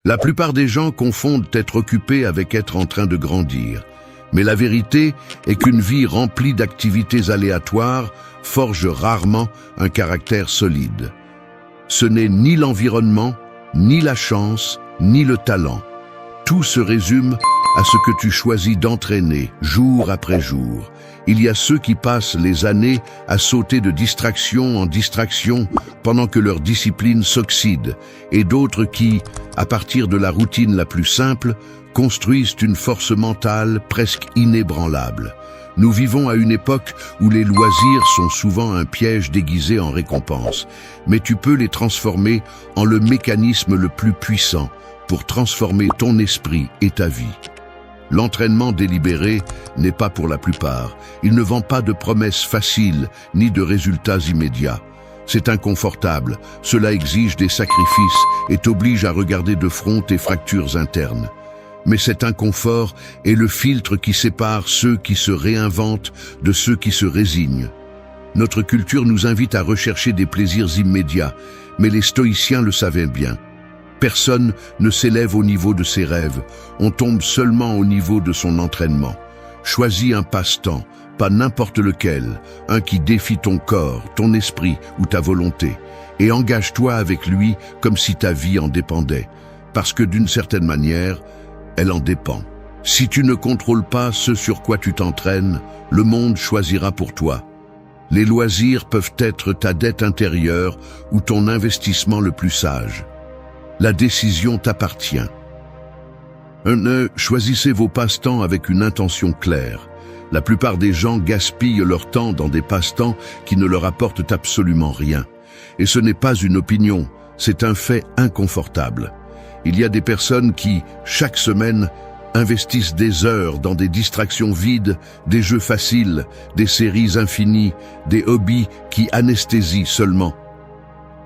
La plupart des gens confondent être occupé avec être en train de grandir. Mais la vérité est qu'une vie remplie d'activités aléatoires forge rarement un caractère solide. Ce n'est ni l'environnement, ni la chance, ni le talent. Tout se résume à ce que tu choisis d'entraîner jour après jour. Il y a ceux qui passent les années à sauter de distraction en distraction pendant que leur discipline s'oxyde, et d'autres qui, à partir de la routine la plus simple, construisent une force mentale presque inébranlable. Nous vivons à une époque où les loisirs sont souvent un piège déguisé en récompense, mais tu peux les transformer en le mécanisme le plus puissant pour transformer ton esprit et ta vie. L'entraînement délibéré n'est pas pour la plupart. Il ne vend pas de promesses faciles ni de résultats immédiats. C'est inconfortable, cela exige des sacrifices et t'oblige à regarder de front tes fractures internes. Mais cet inconfort est le filtre qui sépare ceux qui se réinventent de ceux qui se résignent. Notre culture nous invite à rechercher des plaisirs immédiats, mais les stoïciens le savaient bien. Personne ne s'élève au niveau de ses rêves, on tombe seulement au niveau de son entraînement. Choisis un passe-temps, pas n'importe lequel, un qui défie ton corps, ton esprit ou ta volonté, et engage-toi avec lui comme si ta vie en dépendait, parce que d'une certaine manière, elle en dépend. Si tu ne contrôles pas ce sur quoi tu t'entraînes, le monde choisira pour toi. Les loisirs peuvent être ta dette intérieure ou ton investissement le plus sage. La décision t'appartient. Choisissez vos passe-temps avec une intention claire. La plupart des gens gaspillent leur temps dans des passe-temps qui ne leur apportent absolument rien. Et ce n'est pas une opinion, c'est un fait inconfortable. Il y a des personnes qui, chaque semaine, investissent des heures dans des distractions vides, des jeux faciles, des séries infinies, des hobbies qui anesthésient seulement.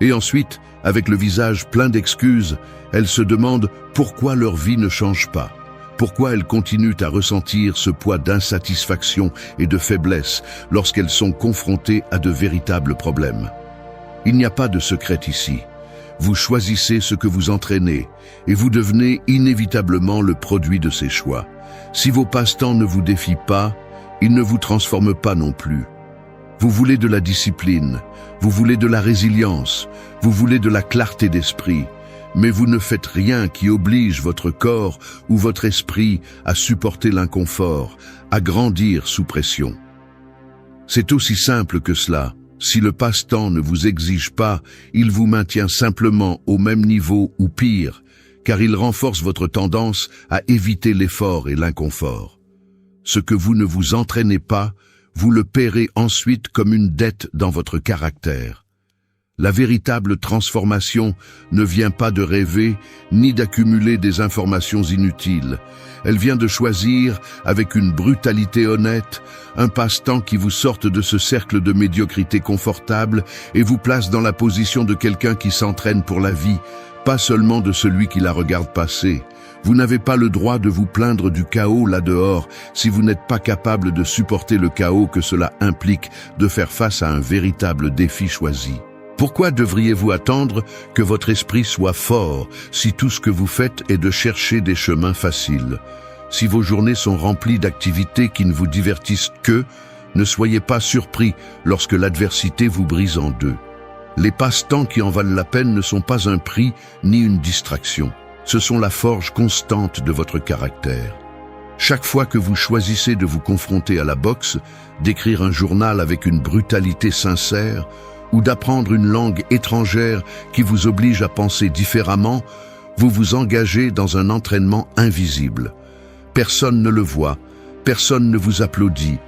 Et ensuite, avec le visage plein d'excuses, elles se demandent pourquoi leur vie ne change pas, pourquoi elles continuent à ressentir ce poids d'insatisfaction et de faiblesse lorsqu'elles sont confrontées à de véritables problèmes. Il n'y a pas de secret ici. Vous choisissez ce que vous entraînez et vous devenez inévitablement le produit de ces choix. Si vos passe-temps ne vous défient pas, ils ne vous transforment pas non plus. Vous voulez de la discipline, vous voulez de la résilience, vous voulez de la clarté d'esprit, mais vous ne faites rien qui oblige votre corps ou votre esprit à supporter l'inconfort, à grandir sous pression. C'est aussi simple que cela. Si le passe-temps ne vous exige pas, il vous maintient simplement au même niveau ou pire, car il renforce votre tendance à éviter l'effort et l'inconfort. Ce que vous ne vous entraînez pas, vous le paierez ensuite comme une dette dans votre caractère. La véritable transformation ne vient pas de rêver, ni d'accumuler des informations inutiles. Elle vient de choisir, avec une brutalité honnête, un passe-temps qui vous sorte de ce cercle de médiocrité confortable et vous place dans la position de quelqu'un qui s'entraîne pour la vie, pas seulement de celui qui la regarde passer. Vous n'avez pas le droit de vous plaindre du chaos là-dehors si vous n'êtes pas capable de supporter le chaos que cela implique de faire face à un véritable défi choisi. Pourquoi devriez-vous attendre que votre esprit soit fort si tout ce que vous faites est de chercher des chemins faciles? Si vos journées sont remplies d'activités qui ne vous divertissent que, ne soyez pas surpris lorsque l'adversité vous brise en deux. Les passe-temps qui en valent la peine ne sont pas un prix ni une distraction. Ce sont la forge constante de votre caractère. Chaque fois que vous choisissez de vous confronter à la boxe, d'écrire un journal avec une brutalité sincère, ou d'apprendre une langue étrangère qui vous oblige à penser différemment, vous vous engagez dans un entraînement invisible. Personne ne le voit, personne ne vous applaudit,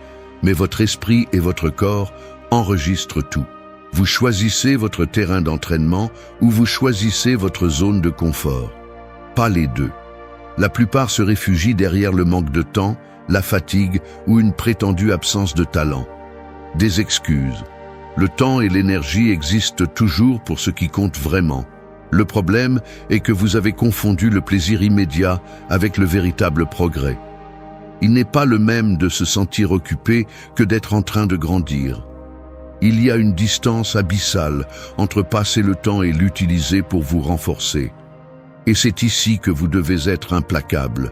mais votre esprit et votre corps enregistrent tout. Vous choisissez votre terrain d'entraînement ou vous choisissez votre zone de confort. Pas les deux. La plupart se réfugient derrière le manque de temps, la fatigue ou une prétendue absence de talent. Des excuses. Le temps et l'énergie existent toujours pour ce qui compte vraiment. Le problème est que vous avez confondu le plaisir immédiat avec le véritable progrès. Il n'est pas le même de se sentir occupé que d'être en train de grandir. Il y a une distance abyssale entre passer le temps et l'utiliser pour vous renforcer. Et c'est ici que vous devez être implacable.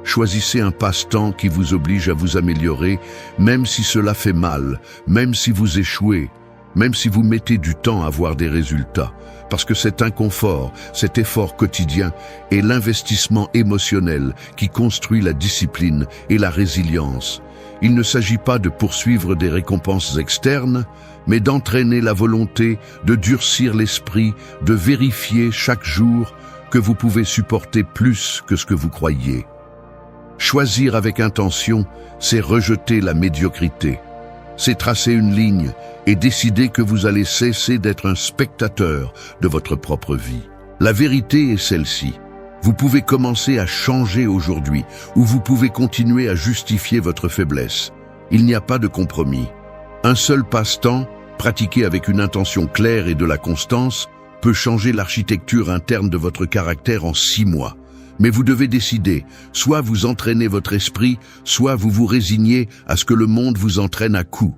Choisissez un passe-temps qui vous oblige à vous améliorer, même si cela fait mal, même si vous échouez, même si vous mettez du temps à voir des résultats. Parce que cet inconfort, cet effort quotidien est l'investissement émotionnel qui construit la discipline et la résilience. Il ne s'agit pas de poursuivre des récompenses externes, mais d'entraîner la volonté, de durcir l'esprit, de vérifier chaque jour que vous pouvez supporter plus que ce que vous croyez. Choisir avec intention, c'est rejeter la médiocrité. C'est tracer une ligne et décider que vous allez cesser d'être un spectateur de votre propre vie. La vérité est celle-ci. Vous pouvez commencer à changer aujourd'hui, ou vous pouvez continuer à justifier votre faiblesse. Il n'y a pas de compromis. Un seul passe-temps, pratiqué avec une intention claire et de la constance, peut changer l'architecture interne de votre caractère en 6 mois. Mais vous devez décider, soit vous entraînez votre esprit, soit vous vous résignez à ce que le monde vous entraîne à coups.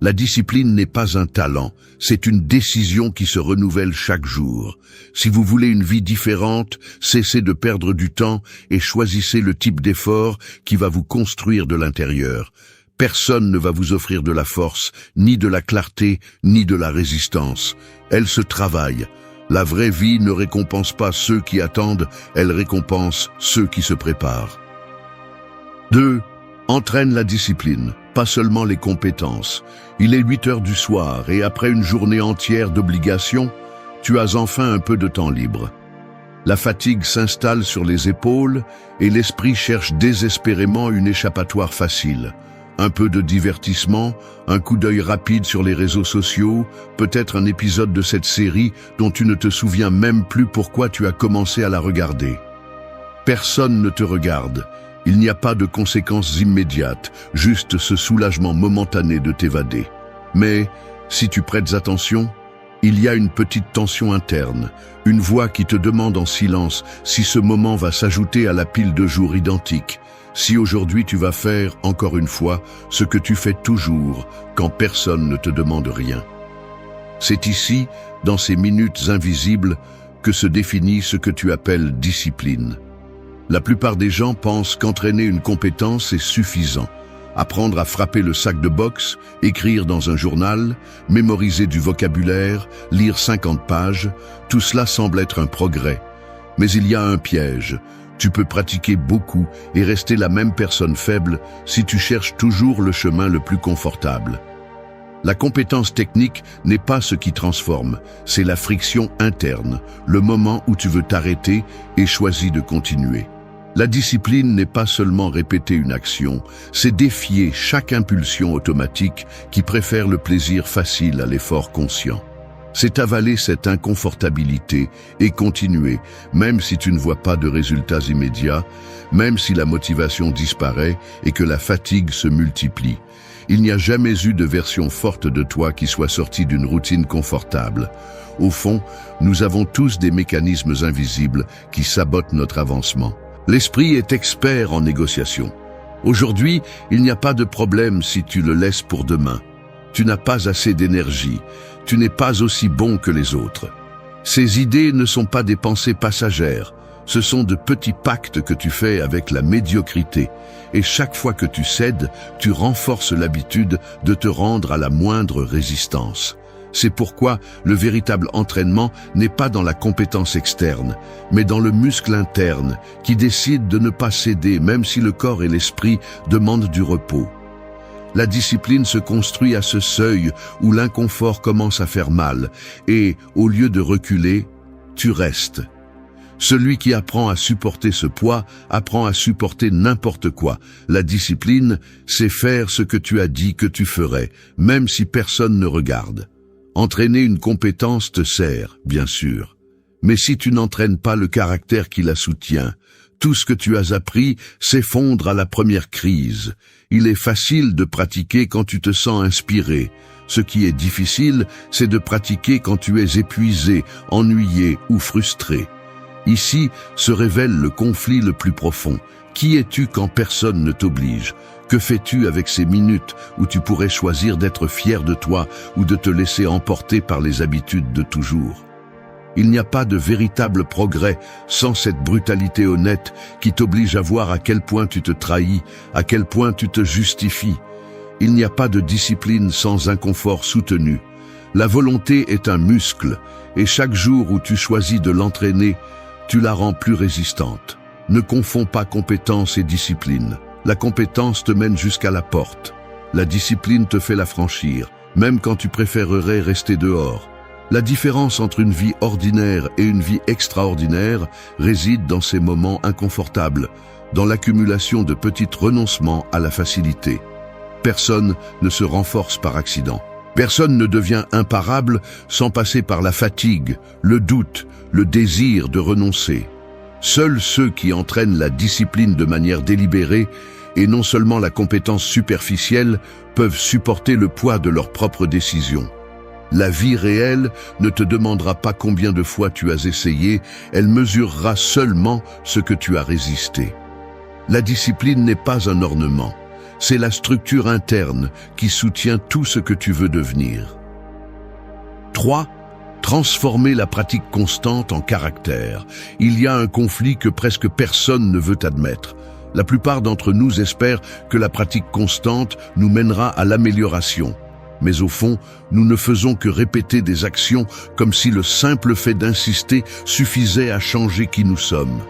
La discipline n'est pas un talent, c'est une décision qui se renouvelle chaque jour. Si vous voulez une vie différente, cessez de perdre du temps et choisissez le type d'effort qui va vous construire de l'intérieur. Personne ne va vous offrir de la force, ni de la clarté, ni de la résistance. Elle se travaille. La vraie vie ne récompense pas ceux qui attendent, elle récompense ceux qui se préparent. 2. Entraîne la discipline, pas seulement les compétences. Il est 8 heures du soir et après une journée entière d'obligations, tu as enfin un peu de temps libre. La fatigue s'installe sur les épaules et l'esprit cherche désespérément une échappatoire facile. Un peu de divertissement, un coup d'œil rapide sur les réseaux sociaux, peut-être un épisode de cette série dont tu ne te souviens même plus pourquoi tu as commencé à la regarder. Personne ne te regarde. Il n'y a pas de conséquences immédiates, juste ce soulagement momentané de t'évader. Mais, si tu prêtes attention, il y a une petite tension interne, une voix qui te demande en silence si ce moment va s'ajouter à la pile de jours identiques. Si aujourd'hui tu vas faire, encore une fois, ce que tu fais toujours, quand personne ne te demande rien. C'est ici, dans ces minutes invisibles, que se définit ce que tu appelles discipline. La plupart des gens pensent qu'entraîner une compétence est suffisant. Apprendre à frapper le sac de boxe, écrire dans un journal, mémoriser du vocabulaire, lire 50 pages, tout cela semble être un progrès. Mais il y a un piège. Tu peux pratiquer beaucoup et rester la même personne faible si tu cherches toujours le chemin le plus confortable. La compétence technique n'est pas ce qui transforme, c'est la friction interne, le moment où tu veux t'arrêter et choisis de continuer. La discipline n'est pas seulement répéter une action, c'est défier chaque impulsion automatique qui préfère le plaisir facile à l'effort conscient. C'est avaler cette inconfortabilité et continuer, même si tu ne vois pas de résultats immédiats, même si la motivation disparaît et que la fatigue se multiplie. Il n'y a jamais eu de version forte de toi qui soit sortie d'une routine confortable. Au fond, nous avons tous des mécanismes invisibles qui sabotent notre avancement. L'esprit est expert en négociation. Aujourd'hui, il n'y a pas de problème si tu le laisses pour demain. Tu n'as pas assez d'énergie. Tu n'es pas aussi bon que les autres. Ces idées ne sont pas des pensées passagères. Ce sont de petits pactes que tu fais avec la médiocrité. Et chaque fois que tu cèdes, tu renforces l'habitude de te rendre à la moindre résistance. C'est pourquoi le véritable entraînement n'est pas dans la compétence externe, mais dans le muscle interne qui décide de ne pas céder même si le corps et l'esprit demandent du repos. La discipline se construit à ce seuil où l'inconfort commence à faire mal et, au lieu de reculer, tu restes. Celui qui apprend à supporter ce poids apprend à supporter n'importe quoi. La discipline, c'est faire ce que tu as dit que tu ferais, même si personne ne regarde. Entraîner une compétence te sert, bien sûr. Mais si tu n'entraînes pas le caractère qui la soutient, tout ce que tu as appris s'effondre à la première crise. Il est facile de pratiquer quand tu te sens inspiré. Ce qui est difficile, c'est de pratiquer quand tu es épuisé, ennuyé ou frustré. Ici se révèle le conflit le plus profond. Qui es-tu quand personne ne t'oblige? Que fais-tu avec ces minutes où tu pourrais choisir d'être fier de toi ou de te laisser emporter par les habitudes de toujours? Il n'y a pas de véritable progrès sans cette brutalité honnête qui t'oblige à voir à quel point tu te trahis, à quel point tu te justifies. Il n'y a pas de discipline sans inconfort soutenu. La volonté est un muscle, et chaque jour où tu choisis de l'entraîner, tu la rends plus résistante. Ne confonds pas compétence et discipline. La compétence te mène jusqu'à la porte. La discipline te fait la franchir, même quand tu préférerais rester dehors. La différence entre une vie ordinaire et une vie extraordinaire réside dans ces moments inconfortables, dans l'accumulation de petits renoncements à la facilité. Personne ne se renforce par accident. Personne ne devient imparable sans passer par la fatigue, le doute, le désir de renoncer. Seuls ceux qui entraînent la discipline de manière délibérée et non seulement la compétence superficielle peuvent supporter le poids de leurs propres décisions. La vie réelle ne te demandera pas combien de fois tu as essayé, elle mesurera seulement ce que tu as résisté. La discipline n'est pas un ornement, c'est la structure interne qui soutient tout ce que tu veux devenir. 3. Transformer la pratique constante en caractère. Il y a un conflit que presque personne ne veut admettre. La plupart d'entre nous espèrent que la pratique constante nous mènera à l'amélioration. Mais au fond, nous ne faisons que répéter des actions comme si le simple fait d'insister suffisait à changer qui nous sommes.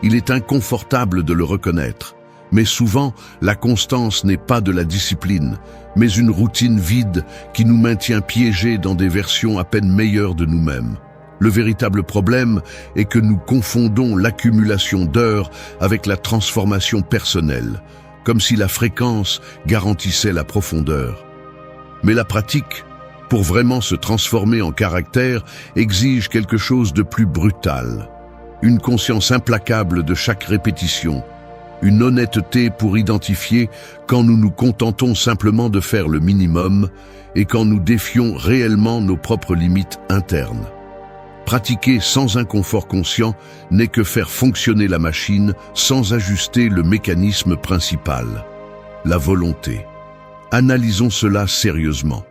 Il est inconfortable de le reconnaître. Mais souvent, la constance n'est pas de la discipline, mais une routine vide qui nous maintient piégés dans des versions à peine meilleures de nous-mêmes. Le véritable problème est que nous confondons l'accumulation d'heures avec la transformation personnelle, comme si la fréquence garantissait la profondeur. Mais la pratique, pour vraiment se transformer en caractère, exige quelque chose de plus brutal. Une conscience implacable de chaque répétition. Une honnêteté pour identifier quand nous nous contentons simplement de faire le minimum et quand nous défions réellement nos propres limites internes. Pratiquer sans inconfort conscient n'est que faire fonctionner la machine sans ajuster le mécanisme principal, la volonté. Analysons cela sérieusement.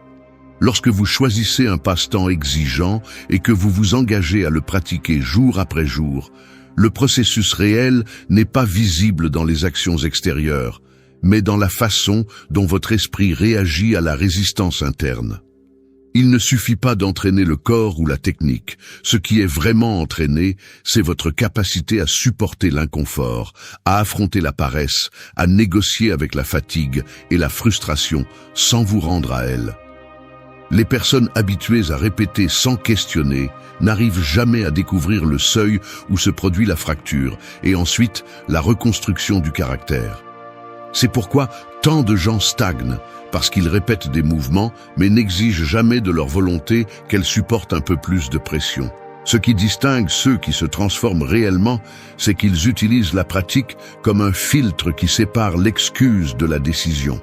Lorsque vous choisissez un passe-temps exigeant et que vous vous engagez à le pratiquer jour après jour, le processus réel n'est pas visible dans les actions extérieures, mais dans la façon dont votre esprit réagit à la résistance interne. Il ne suffit pas d'entraîner le corps ou la technique. Ce qui est vraiment entraîné, c'est votre capacité à supporter l'inconfort, à affronter la paresse, à négocier avec la fatigue et la frustration sans vous rendre à elle. Les personnes habituées à répéter sans questionner n'arrivent jamais à découvrir le seuil où se produit la fracture et ensuite la reconstruction du caractère. C'est pourquoi tant de gens stagnent, parce qu'ils répètent des mouvements mais n'exigent jamais de leur volonté qu'elle supporte un peu plus de pression. Ce qui distingue ceux qui se transforment réellement, c'est qu'ils utilisent la pratique comme un filtre qui sépare l'excuse de la décision.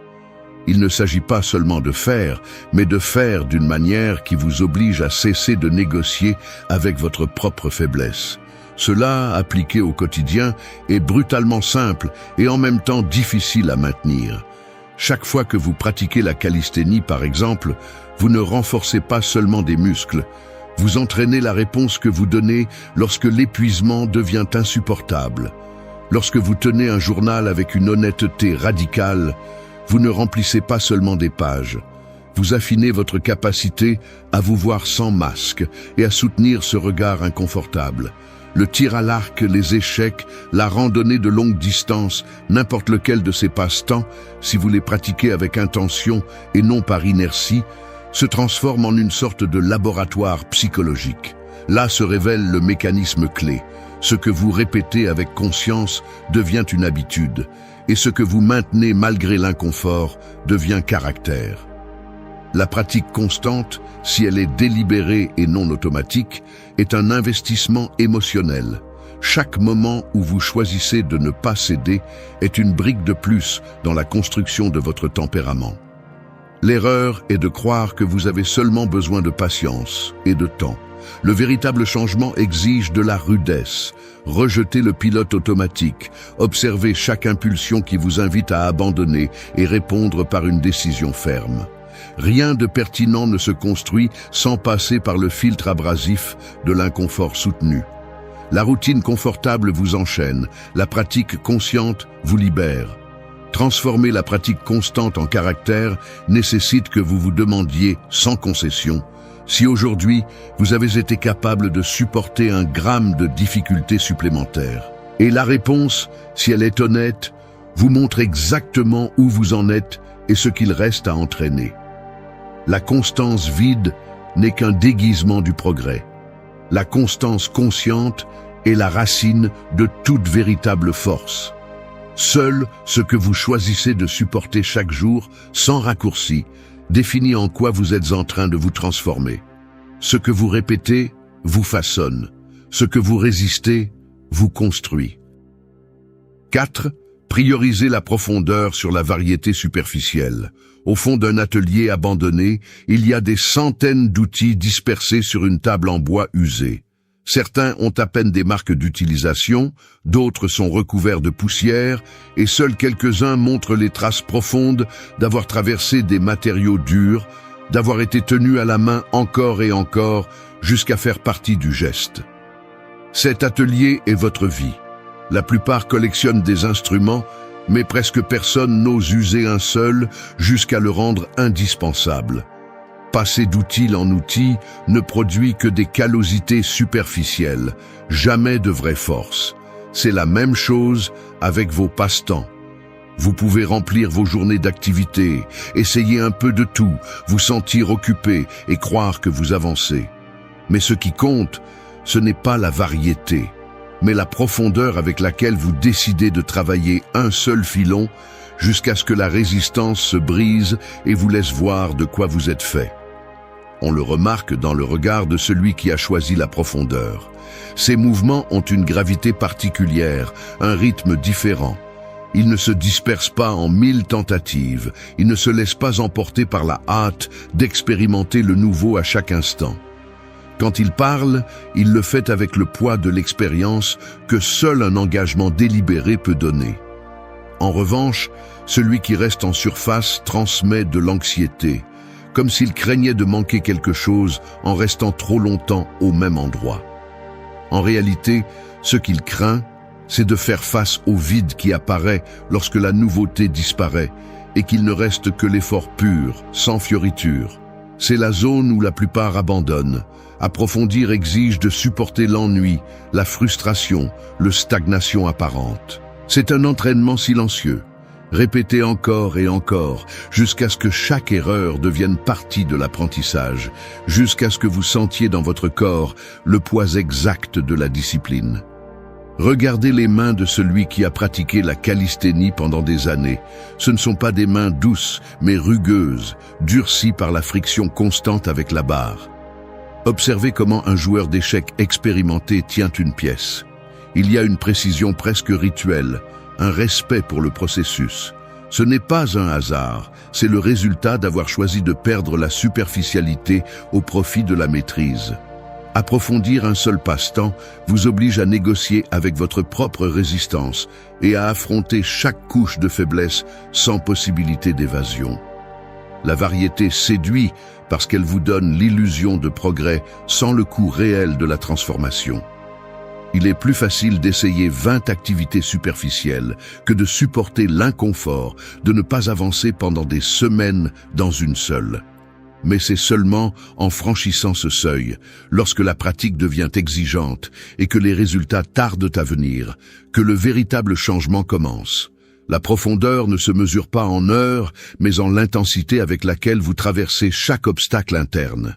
Il ne s'agit pas seulement de faire, mais de faire d'une manière qui vous oblige à cesser de négocier avec votre propre faiblesse. Cela, appliqué au quotidien, est brutalement simple et en même temps difficile à maintenir. Chaque fois que vous pratiquez la calisthénie, par exemple, vous ne renforcez pas seulement des muscles, vous entraînez la réponse que vous donnez lorsque l'épuisement devient insupportable. Lorsque vous tenez un journal avec une honnêteté radicale, vous ne remplissez pas seulement des pages. Vous affinez votre capacité à vous voir sans masque et à soutenir ce regard inconfortable. Le tir à l'arc, les échecs, la randonnée de longue distance, n'importe lequel de ces passe-temps, si vous les pratiquez avec intention et non par inertie, se transforme en une sorte de laboratoire psychologique. Là se révèle le mécanisme clé. Ce que vous répétez avec conscience devient une habitude, et ce que vous maintenez malgré l'inconfort devient caractère. La pratique constante, si elle est délibérée et non automatique, est un investissement émotionnel. Chaque moment où vous choisissez de ne pas céder est une brique de plus dans la construction de votre tempérament. L'erreur est de croire que vous avez seulement besoin de patience et de temps. Le véritable changement exige de la rudesse. Rejetez le pilote automatique, observez chaque impulsion qui vous invite à abandonner et répondre par une décision ferme. Rien de pertinent ne se construit sans passer par le filtre abrasif de l'inconfort soutenu. La routine confortable vous enchaîne, la pratique consciente vous libère. Transformer la pratique constante en caractère nécessite que vous vous demandiez, sans concession, si aujourd'hui vous avez été capable de supporter un gramme de difficultés supplémentaires. Et la réponse, si elle est honnête, vous montre exactement où vous en êtes et ce qu'il reste à entraîner. La constance vide n'est qu'un déguisement du progrès. La constance consciente est la racine de toute véritable force. Seul ce que vous choisissez de supporter chaque jour, sans raccourci, définit en quoi vous êtes en train de vous transformer. Ce que vous répétez vous façonne. Ce que vous résistez vous construit. 4. Priorisez la profondeur sur la variété superficielle. Au fond d'un atelier abandonné, il y a des centaines d'outils dispersés sur une table en bois usée. Certains ont à peine des marques d'utilisation, d'autres sont recouverts de poussière, et seuls quelques-uns montrent les traces profondes d'avoir traversé des matériaux durs, d'avoir été tenus à la main encore et encore, jusqu'à faire partie du geste. Cet atelier est votre vie. La plupart collectionnent des instruments, mais presque personne n'ose user un seul jusqu'à le rendre indispensable. Passer d'outil en outil ne produit que des callosités superficielles, jamais de vraie force. C'est la même chose avec vos passe-temps. Vous pouvez remplir vos journées d'activité, essayer un peu de tout, vous sentir occupé et croire que vous avancez. Mais ce qui compte, ce n'est pas la variété, mais la profondeur avec laquelle vous décidez de travailler un seul filon jusqu'à ce que la résistance se brise et vous laisse voir de quoi vous êtes fait. On le remarque dans le regard de celui qui a choisi la profondeur. Ces mouvements ont une gravité particulière, un rythme différent. Ils ne se dispersent pas en 1000 tentatives, ils ne se laissent pas emporter par la hâte d'expérimenter le nouveau à chaque instant. Quand il parle, il le fait avec le poids de l'expérience que seul un engagement délibéré peut donner. En revanche, celui qui reste en surface transmet de l'anxiété, comme s'il craignait de manquer quelque chose en restant trop longtemps au même endroit. En réalité, ce qu'il craint, c'est de faire face au vide qui apparaît lorsque la nouveauté disparaît et qu'il ne reste que l'effort pur, sans fioriture. C'est la zone où la plupart abandonnent. Approfondir exige de supporter l'ennui, la frustration, la stagnation apparente. C'est un entraînement silencieux. Répétez encore et encore, jusqu'à ce que chaque erreur devienne partie de l'apprentissage, jusqu'à ce que vous sentiez dans votre corps le poids exact de la discipline. Regardez les mains de celui qui a pratiqué la calisthénie pendant des années. Ce ne sont pas des mains douces, mais rugueuses, durcies par la friction constante avec la barre. Observez comment un joueur d'échecs expérimenté tient une pièce. Il y a une précision presque rituelle, un respect pour le processus. Ce n'est pas un hasard, c'est le résultat d'avoir choisi de perdre la superficialité au profit de la maîtrise. Approfondir un seul passe-temps vous oblige à négocier avec votre propre résistance et à affronter chaque couche de faiblesse sans possibilité d'évasion. La variété séduit parce qu'elle vous donne l'illusion de progrès sans le coût réel de la transformation. Il est plus facile d'essayer 20 activités superficielles que de supporter l'inconfort de ne pas avancer pendant des semaines dans une seule. Mais c'est seulement en franchissant ce seuil, lorsque la pratique devient exigeante et que les résultats tardent à venir, que le véritable changement commence. La profondeur ne se mesure pas en heures, mais en l'intensité avec laquelle vous traversez chaque obstacle interne.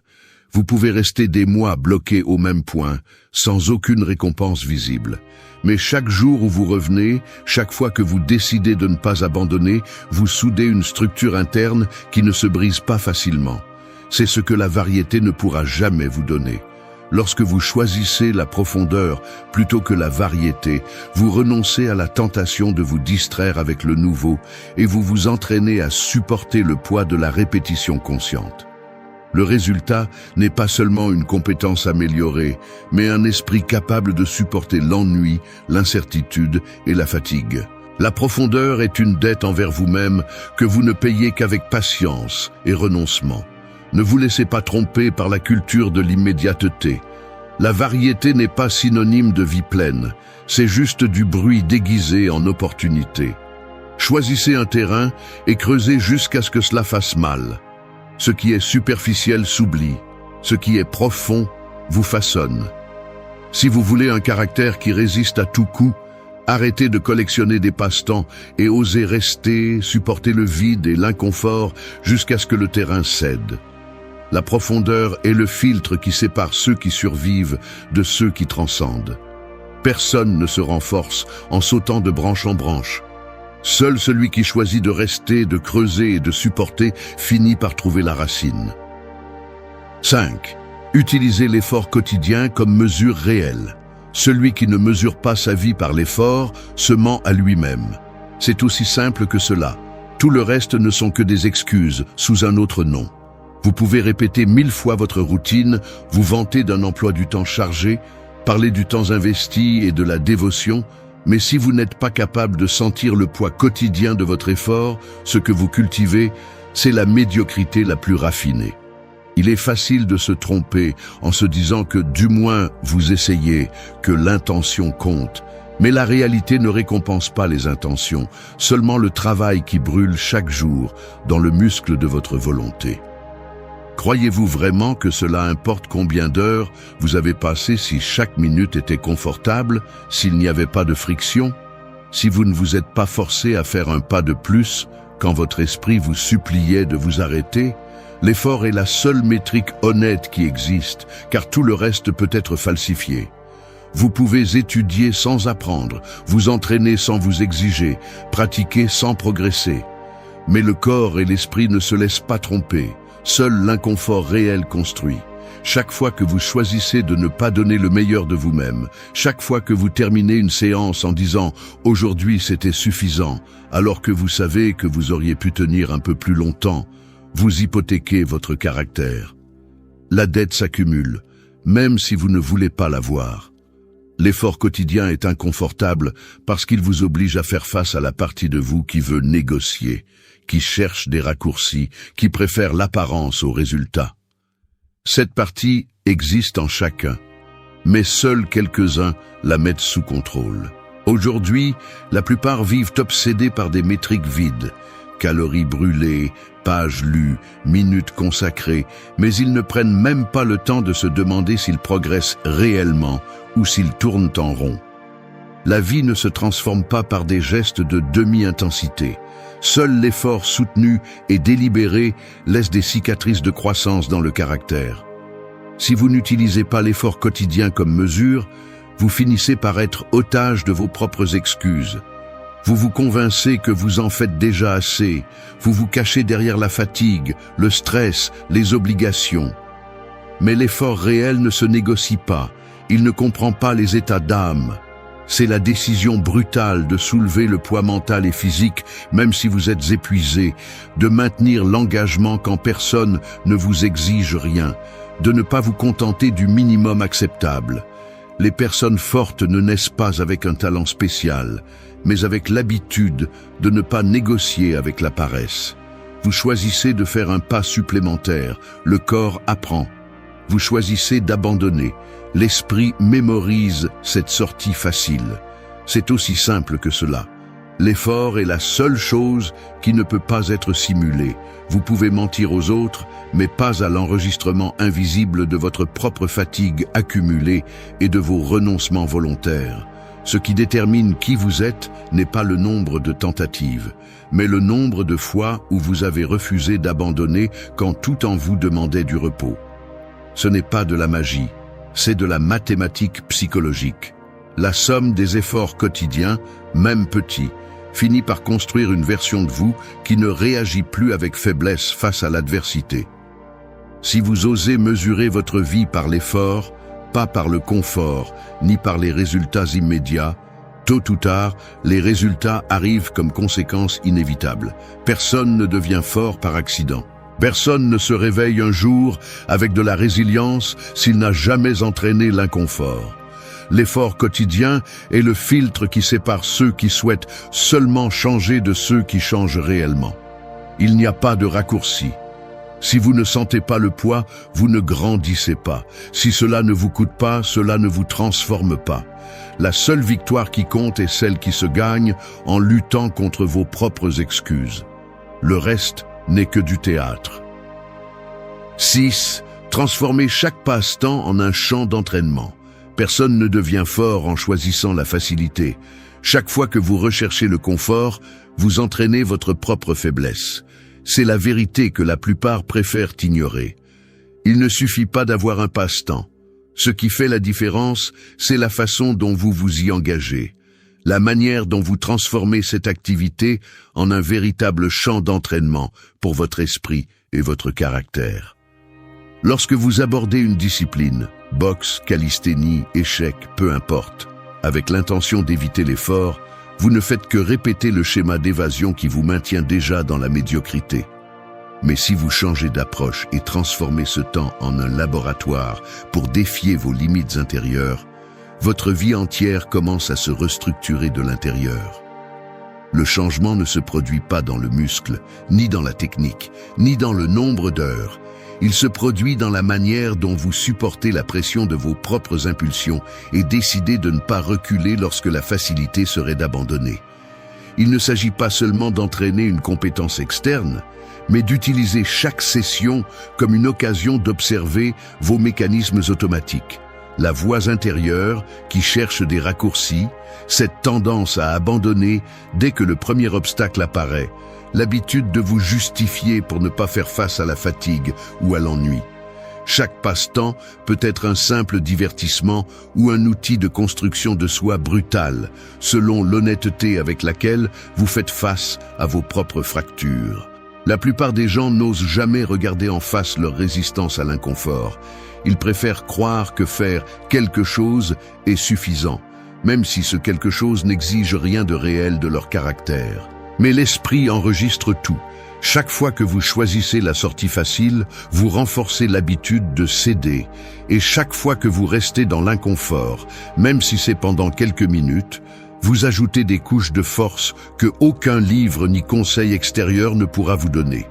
Vous pouvez rester des mois bloqués au même point, sans aucune récompense visible. Mais chaque jour où vous revenez, chaque fois que vous décidez de ne pas abandonner, vous soudez une structure interne qui ne se brise pas facilement. C'est ce que la variété ne pourra jamais vous donner. Lorsque vous choisissez la profondeur plutôt que la variété, vous renoncez à la tentation de vous distraire avec le nouveau et vous vous entraînez à supporter le poids de la répétition consciente. Le résultat n'est pas seulement une compétence améliorée, mais un esprit capable de supporter l'ennui, l'incertitude et la fatigue. La profondeur est une dette envers vous-même que vous ne payez qu'avec patience et renoncement. Ne vous laissez pas tromper par la culture de l'immédiateté. La variété n'est pas synonyme de vie pleine, c'est juste du bruit déguisé en opportunité. Choisissez un terrain et creusez jusqu'à ce que cela fasse mal. Ce qui est superficiel s'oublie, ce qui est profond vous façonne. Si vous voulez un caractère qui résiste à tout coup, arrêtez de collectionner des passe-temps et osez rester, supporter le vide et l'inconfort jusqu'à ce que le terrain cède. La profondeur est le filtre qui sépare ceux qui survivent de ceux qui transcendent. Personne ne se renforce en sautant de branche en branche. Seul celui qui choisit de rester, de creuser et de supporter finit par trouver la racine. 5. Utilisez l'effort quotidien comme mesure réelle. Celui qui ne mesure pas sa vie par l'effort se ment à lui-même. C'est aussi simple que cela. Tout le reste ne sont que des excuses sous un autre nom. Vous pouvez répéter 1000 fois votre routine, vous vanter d'un emploi du temps chargé, parler du temps investi et de la dévotion, mais si vous n'êtes pas capable de sentir le poids quotidien de votre effort, ce que vous cultivez, c'est la médiocrité la plus raffinée. Il est facile de se tromper en se disant que du moins vous essayez, que l'intention compte. Mais la réalité ne récompense pas les intentions, seulement le travail qui brûle chaque jour dans le muscle de votre volonté. Croyez-vous vraiment que cela importe combien d'heures vous avez passé si chaque minute était confortable, s'il n'y avait pas de friction? Si vous ne vous êtes pas forcé à faire un pas de plus quand votre esprit vous suppliait de vous arrêter? L'effort est la seule métrique honnête qui existe, car tout le reste peut être falsifié. Vous pouvez étudier sans apprendre, vous entraîner sans vous exiger, pratiquer sans progresser. Mais le corps et l'esprit ne se laissent pas tromper. Seul l'inconfort réel construit. Chaque fois que vous choisissez de ne pas donner le meilleur de vous-même, chaque fois que vous terminez une séance en disant « aujourd'hui c'était suffisant », alors que vous savez que vous auriez pu tenir un peu plus longtemps, vous hypothéquez votre caractère. La dette s'accumule, même si vous ne voulez pas la voir. L'effort quotidien est inconfortable parce qu'il vous oblige à faire face à la partie de vous qui veut négocier, qui cherche des raccourcis, qui préfère l'apparence au résultat. Cette partie existe en chacun, mais seuls quelques-uns la mettent sous contrôle. Aujourd'hui, la plupart vivent obsédés par des métriques vides, calories brûlées, pages lues, minutes consacrées, mais ils ne prennent même pas le temps de se demander s'ils progressent réellement ou s'ils tournent en rond. La vie ne se transforme pas par des gestes de demi-intensité. Seul l'effort soutenu et délibéré laisse des cicatrices de croissance dans le caractère. Si vous n'utilisez pas l'effort quotidien comme mesure, vous finissez par être otage de vos propres excuses. Vous vous convainquez que vous en faites déjà assez, vous vous cachez derrière la fatigue, le stress, les obligations. Mais l'effort réel ne se négocie pas, il ne comprend pas les états d'âme. C'est la décision brutale de soulever le poids mental et physique, même si vous êtes épuisé, de maintenir l'engagement quand personne ne vous exige rien, de ne pas vous contenter du minimum acceptable. Les personnes fortes ne naissent pas avec un talent spécial, mais avec l'habitude de ne pas négocier avec la paresse. Vous choisissez de faire un pas supplémentaire, le corps apprend. Vous choisissez d'abandonner. L'esprit mémorise cette sortie facile. C'est aussi simple que cela. L'effort est la seule chose qui ne peut pas être simulée. Vous pouvez mentir aux autres, mais pas à l'enregistrement invisible de votre propre fatigue accumulée et de vos renoncements volontaires. Ce qui détermine qui vous êtes n'est pas le nombre de tentatives, mais le nombre de fois où vous avez refusé d'abandonner quand tout en vous demandait du repos. Ce n'est pas de la magie. C'est de la mathématique psychologique. La somme des efforts quotidiens, même petits, finit par construire une version de vous qui ne réagit plus avec faiblesse face à l'adversité. Si vous osez mesurer votre vie par l'effort, pas par le confort, ni par les résultats immédiats, tôt ou tard, les résultats arrivent comme conséquence inévitable. Personne ne devient fort par accident. Personne ne se réveille un jour avec de la résilience s'il n'a jamais entraîné l'inconfort. L'effort quotidien est le filtre qui sépare ceux qui souhaitent seulement changer de ceux qui changent réellement. Il n'y a pas de raccourci. Si vous ne sentez pas le poids, vous ne grandissez pas. Si cela ne vous coûte pas, cela ne vous transforme pas. La seule victoire qui compte est celle qui se gagne en luttant contre vos propres excuses. Le reste n'est que du théâtre. 6. Transformez chaque passe-temps en un champ d'entraînement. Personne ne devient fort en choisissant la facilité. Chaque fois que vous recherchez le confort, vous entraînez votre propre faiblesse. C'est la vérité que la plupart préfèrent ignorer. Il ne suffit pas d'avoir un passe-temps. Ce qui fait la différence, c'est la façon dont vous vous y engagez. La manière dont vous transformez cette activité en un véritable champ d'entraînement pour votre esprit et votre caractère. Lorsque vous abordez une discipline, boxe, calisthénie, échec, peu importe, avec l'intention d'éviter l'effort, vous ne faites que répéter le schéma d'évasion qui vous maintient déjà dans la médiocrité. Mais si vous changez d'approche et transformez ce temps en un laboratoire pour défier vos limites intérieures, votre vie entière commence à se restructurer de l'intérieur. Le changement ne se produit pas dans le muscle, ni dans la technique, ni dans le nombre d'heures. Il se produit dans la manière dont vous supportez la pression de vos propres impulsions et décidez de ne pas reculer lorsque la facilité serait d'abandonner. Il ne s'agit pas seulement d'entraîner une compétence externe, mais d'utiliser chaque session comme une occasion d'observer vos mécanismes automatiques. La voix intérieure qui cherche des raccourcis, cette tendance à abandonner dès que le premier obstacle apparaît, l'habitude de vous justifier pour ne pas faire face à la fatigue ou à l'ennui. Chaque passe-temps peut être un simple divertissement ou un outil de construction de soi brutal, selon l'honnêteté avec laquelle vous faites face à vos propres fractures. La plupart des gens n'osent jamais regarder en face leur résistance à l'inconfort. Ils préfèrent croire que faire quelque chose est suffisant, même si ce quelque chose n'exige rien de réel de leur caractère. Mais l'esprit enregistre tout. Chaque fois que vous choisissez la sortie facile, vous renforcez l'habitude de céder. Et chaque fois que vous restez dans l'inconfort, même si c'est pendant quelques minutes, vous ajoutez des couches de force que aucun livre ni conseil extérieur ne pourra vous donner.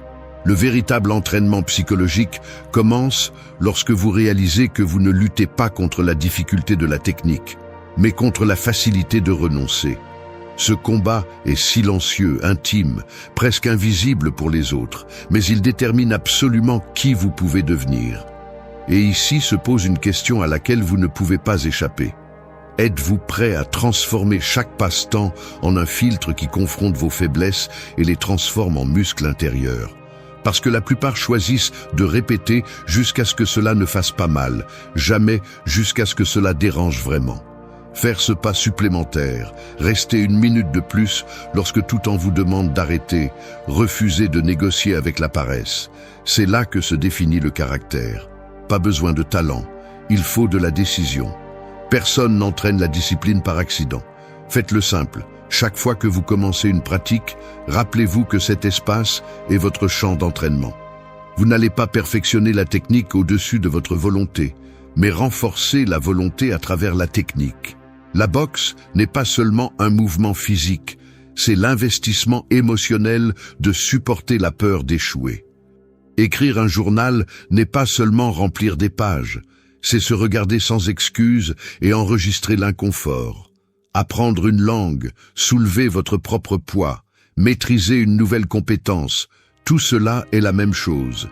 Le véritable entraînement psychologique commence lorsque vous réalisez que vous ne luttez pas contre la difficulté de la technique, mais contre la facilité de renoncer. Ce combat est silencieux, intime, presque invisible pour les autres, mais il détermine absolument qui vous pouvez devenir. Et ici se pose une question à laquelle vous ne pouvez pas échapper. Êtes-vous prêt à transformer chaque passe-temps en un filtre qui confronte vos faiblesses et les transforme en muscles intérieurs? Parce que la plupart choisissent de répéter jusqu'à ce que cela ne fasse pas mal, jamais jusqu'à ce que cela dérange vraiment. Faire ce pas supplémentaire, rester une minute de plus lorsque tout en vous demande d'arrêter, refuser de négocier avec la paresse. C'est là que se définit le caractère. Pas besoin de talent, il faut de la décision. Personne n'entraîne la discipline par accident. Faites-le simple. Chaque fois que vous commencez une pratique, rappelez-vous que cet espace est votre champ d'entraînement. Vous n'allez pas perfectionner la technique au-dessus de votre volonté, mais renforcer la volonté à travers la technique. La boxe n'est pas seulement un mouvement physique, c'est l'investissement émotionnel de supporter la peur d'échouer. Écrire un journal n'est pas seulement remplir des pages, c'est se regarder sans excuse et enregistrer l'inconfort. Apprendre une langue, soulever votre propre poids, maîtriser une nouvelle compétence, tout cela est la même chose.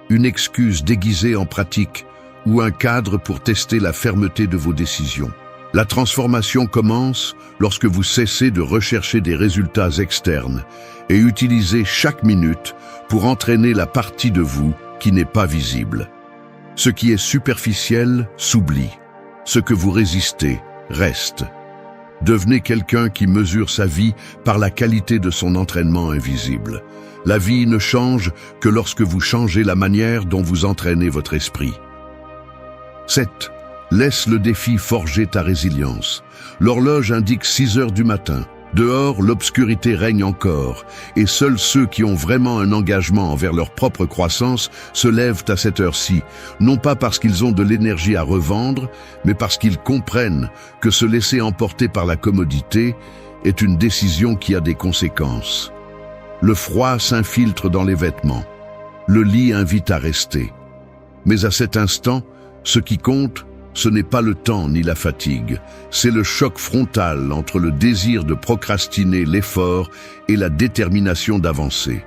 Une excuse déguisée en pratique ou un cadre pour tester la fermeté de vos décisions. La transformation commence lorsque vous cessez de rechercher des résultats externes et utilisez chaque minute pour entraîner la partie de vous qui n'est pas visible. Ce qui est superficiel s'oublie. Ce que vous résistez reste. Devenez quelqu'un qui mesure sa vie par la qualité de son entraînement invisible. La vie ne change que lorsque vous changez la manière dont vous entraînez votre esprit. 7. Laisse le défi forger ta résilience. L'horloge indique 6 heures du matin. Dehors, l'obscurité règne encore, et seuls ceux qui ont vraiment un engagement envers leur propre croissance se lèvent à cette heure-ci, non pas parce qu'ils ont de l'énergie à revendre, mais parce qu'ils comprennent que se laisser emporter par la commodité est une décision qui a des conséquences. Le froid s'infiltre dans les vêtements. Le lit invite à rester. Mais à cet instant, ce qui compte, ce n'est pas le temps ni la fatigue, c'est le choc frontal entre le désir de procrastiner l'effort et la détermination d'avancer.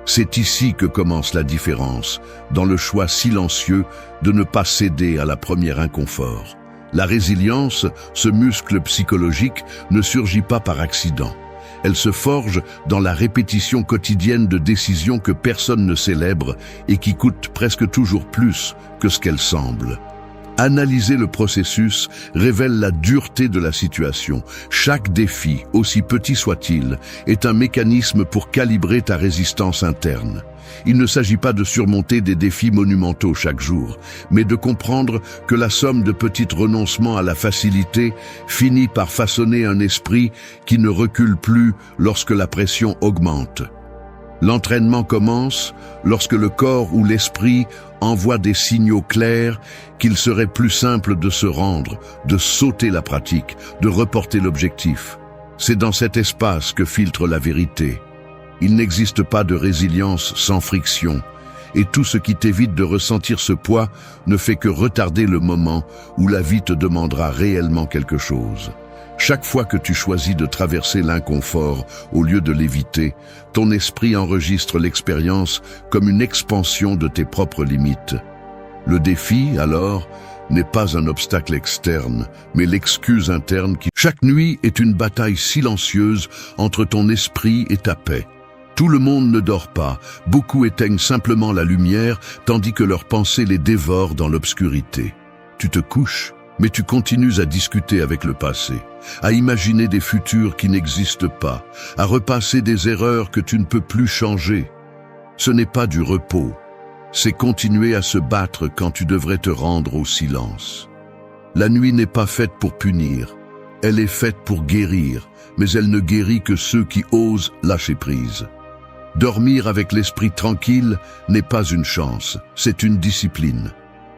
C'est ici que commence la différence, dans le choix silencieux de ne pas céder à la première inconfort. La résilience, ce muscle psychologique, ne surgit pas par accident. Elle se forge dans la répétition quotidienne de décisions que personne ne célèbre et qui coûtent presque toujours plus que ce qu'elles semblent. Analyser le processus révèle la dureté de la situation. Chaque défi, aussi petit soit-il, est un mécanisme pour calibrer ta résistance interne. Il ne s'agit pas de surmonter des défis monumentaux chaque jour, mais de comprendre que la somme de petits renoncements à la facilité finit par façonner un esprit qui ne recule plus lorsque la pression augmente. L'entraînement commence lorsque le corps ou l'esprit envoie des signaux clairs qu'il serait plus simple de se rendre, de sauter la pratique, de reporter l'objectif. C'est dans cet espace que filtre la vérité. Il n'existe pas de résilience sans friction, et tout ce qui t'évite de ressentir ce poids ne fait que retarder le moment où la vie te demandera réellement quelque chose. Chaque fois que tu choisis de traverser l'inconfort au lieu de l'éviter, ton esprit enregistre l'expérience comme une expansion de tes propres limites. Le défi, alors, n'est pas un obstacle externe, mais l'excuse interne qui... Chaque nuit est une bataille silencieuse entre ton esprit et ta paix. Tout le monde ne dort pas, beaucoup éteignent simplement la lumière, tandis que leurs pensées les dévorent dans l'obscurité. Tu te couches, mais tu continues à discuter avec le passé, à imaginer des futurs qui n'existent pas, à repasser des erreurs que tu ne peux plus changer. Ce n'est pas du repos, c'est continuer à se battre quand tu devrais te rendre au silence. La nuit n'est pas faite pour punir, elle est faite pour guérir, mais elle ne guérit que ceux qui osent lâcher prise. Dormir avec l'esprit tranquille n'est pas une chance, c'est une discipline.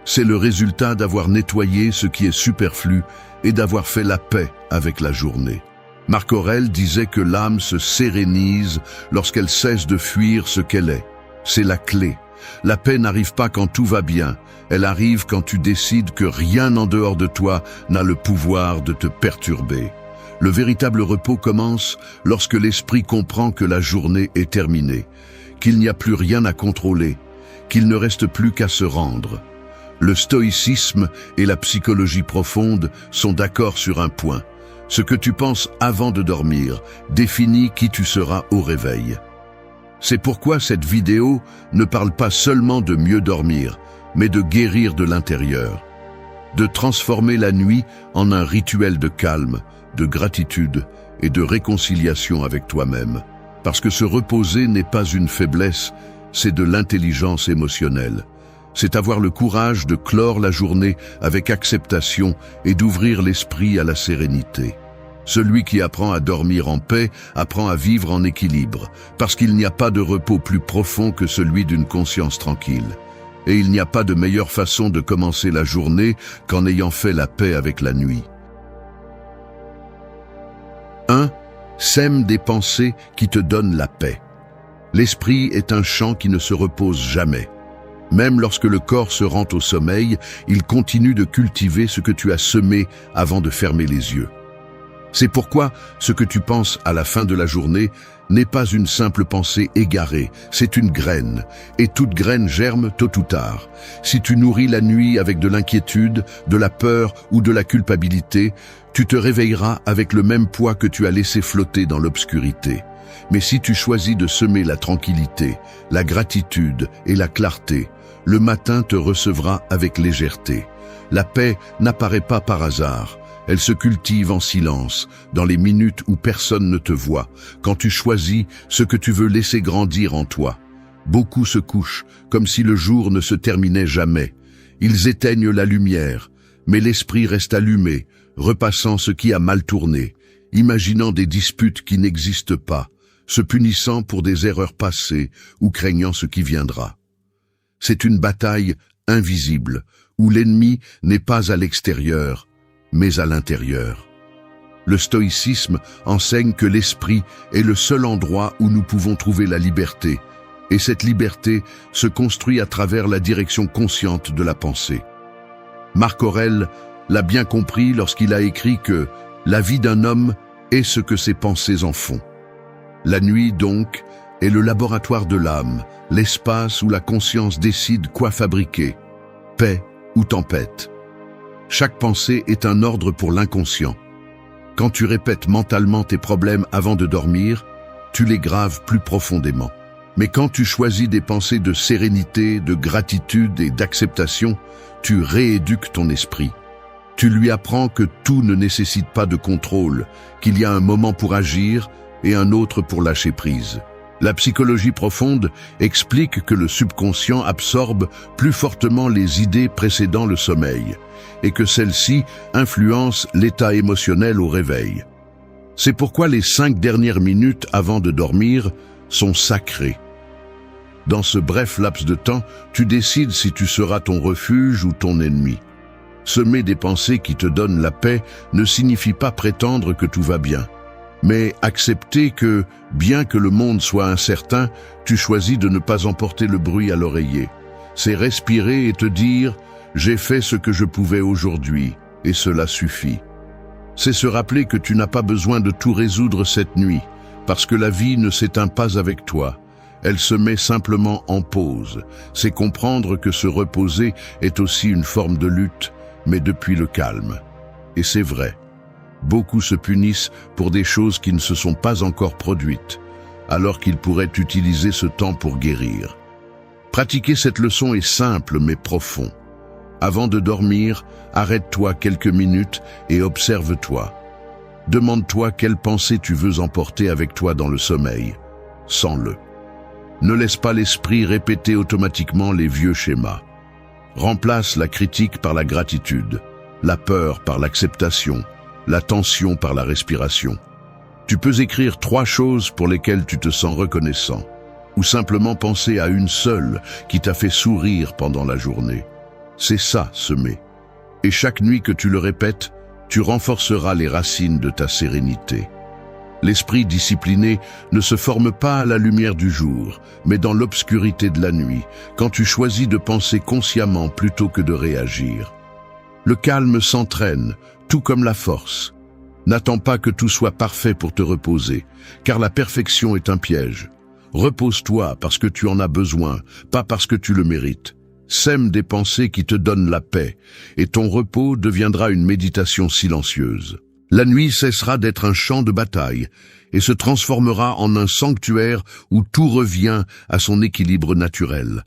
C'est le résultat d'avoir nettoyé ce qui est superflu et d'avoir fait la paix avec la journée. Marc Aurèle disait que l'âme se sérénise lorsqu'elle cesse de fuir ce qu'elle est. C'est la clé. La paix n'arrive pas quand tout va bien, elle arrive quand tu décides que rien en dehors de toi n'a le pouvoir de te perturber. Le véritable repos commence lorsque l'esprit comprend que la journée est terminée, qu'il n'y a plus rien à contrôler, qu'il ne reste plus qu'à se rendre. Le stoïcisme et la psychologie profonde sont d'accord sur un point. Ce que tu penses avant de dormir définit qui tu seras au réveil. C'est pourquoi cette vidéo ne parle pas seulement de mieux dormir, mais de guérir de l'intérieur, de transformer la nuit en un rituel de calme, de gratitude et de réconciliation avec toi-même. Parce que se reposer n'est pas une faiblesse, c'est de l'intelligence émotionnelle. C'est avoir le courage de clore la journée avec acceptation et d'ouvrir l'esprit à la sérénité. Celui qui apprend à dormir en paix apprend à vivre en équilibre, parce qu'il n'y a pas de repos plus profond que celui d'une conscience tranquille. Et il n'y a pas de meilleure façon de commencer la journée qu'en ayant fait la paix avec la nuit. 1. Sème des pensées qui te donnent la paix. L'esprit est un champ qui ne se repose jamais. Même lorsque le corps se rend au sommeil, il continue de cultiver ce que tu as semé avant de fermer les yeux. C'est pourquoi ce que tu penses à la fin de la journée n'est pas une simple pensée égarée, c'est une graine, et toute graine germe tôt ou tard. Si tu nourris la nuit avec de l'inquiétude, de la peur ou de la culpabilité, tu te réveilleras avec le même poids que tu as laissé flotter dans l'obscurité. Mais si tu choisis de semer la tranquillité, la gratitude et la clarté, le matin te recevra avec légèreté. La paix n'apparaît pas par hasard. Elle se cultive en silence, dans les minutes où personne ne te voit, quand tu choisis ce que tu veux laisser grandir en toi. Beaucoup se couchent, comme si le jour ne se terminait jamais. Ils éteignent la lumière, mais l'esprit reste allumé, repassant ce qui a mal tourné. imaginant des disputes qui n'existent pas, se punissant pour des erreurs passées ou craignant ce qui viendra. C'est une bataille invisible, où l'ennemi n'est pas à l'extérieur, mais à l'intérieur. Le stoïcisme enseigne que l'esprit est le seul endroit où nous pouvons trouver la liberté, et cette liberté se construit à travers la direction consciente de la pensée. Marc Aurèle l'a bien compris lorsqu'il a écrit que la vie d'un homme est ce que ses pensées en font. La nuit, donc, est le laboratoire de l'âme, l'espace où la conscience décide quoi fabriquer, paix ou tempête. Chaque pensée est un ordre pour l'inconscient. Quand tu répètes mentalement tes problèmes avant de dormir, tu les graves plus profondément. Mais quand tu choisis des pensées de sérénité, de gratitude et d'acceptation, tu rééduques ton esprit. Tu lui apprends que tout ne nécessite pas de contrôle, qu'il y a un moment pour agir et un autre pour lâcher prise. La psychologie profonde explique que le subconscient absorbe plus fortement les idées précédant le sommeil et que celles-ci influencent l'état émotionnel au réveil. C'est pourquoi les 5 dernières minutes avant de dormir sont sacrées. Dans ce bref laps de temps, tu décides si tu seras ton refuge ou ton ennemi. Semer des pensées qui te donnent la paix ne signifie pas prétendre que tout va bien, mais accepter que, bien que le monde soit incertain, tu choisis de ne pas emporter le bruit à l'oreiller. C'est respirer et te dire « j'ai fait ce que je pouvais aujourd'hui, et cela suffit ». C'est se rappeler que tu n'as pas besoin de tout résoudre cette nuit, parce que la vie ne s'éteint pas avec toi. Elle se met simplement en pause. C'est comprendre que se reposer est aussi une forme de lutte, mais depuis le calme. Et c'est vrai. Beaucoup se punissent pour des choses qui ne se sont pas encore produites, alors qu'ils pourraient utiliser ce temps pour guérir. Pratiquer cette leçon est simple mais profond. Avant de dormir, arrête-toi quelques minutes et observe-toi. Demande-toi quelle pensée tu veux emporter avec toi dans le sommeil. Sens-le. Ne laisse pas l'esprit répéter automatiquement les vieux schémas. Remplace la critique par la gratitude, la peur par l'acceptation, la tension par la respiration. Tu peux écrire 3 choses pour lesquelles tu te sens reconnaissant, ou simplement penser à une seule qui t'a fait sourire pendant la journée. C'est ça, semer. Et chaque nuit que tu le répètes, tu renforceras les racines de ta sérénité. L'esprit discipliné ne se forme pas à la lumière du jour, mais dans l'obscurité de la nuit, quand tu choisis de penser consciemment plutôt que de réagir. Le calme s'entraîne, tout comme la force. N'attends pas que tout soit parfait pour te reposer, car la perfection est un piège. Repose-toi parce que tu en as besoin, pas parce que tu le mérites. Sème des pensées qui te donnent la paix, et ton repos deviendra une méditation silencieuse. La nuit cessera d'être un champ de bataille et se transformera en un sanctuaire où tout revient à son équilibre naturel.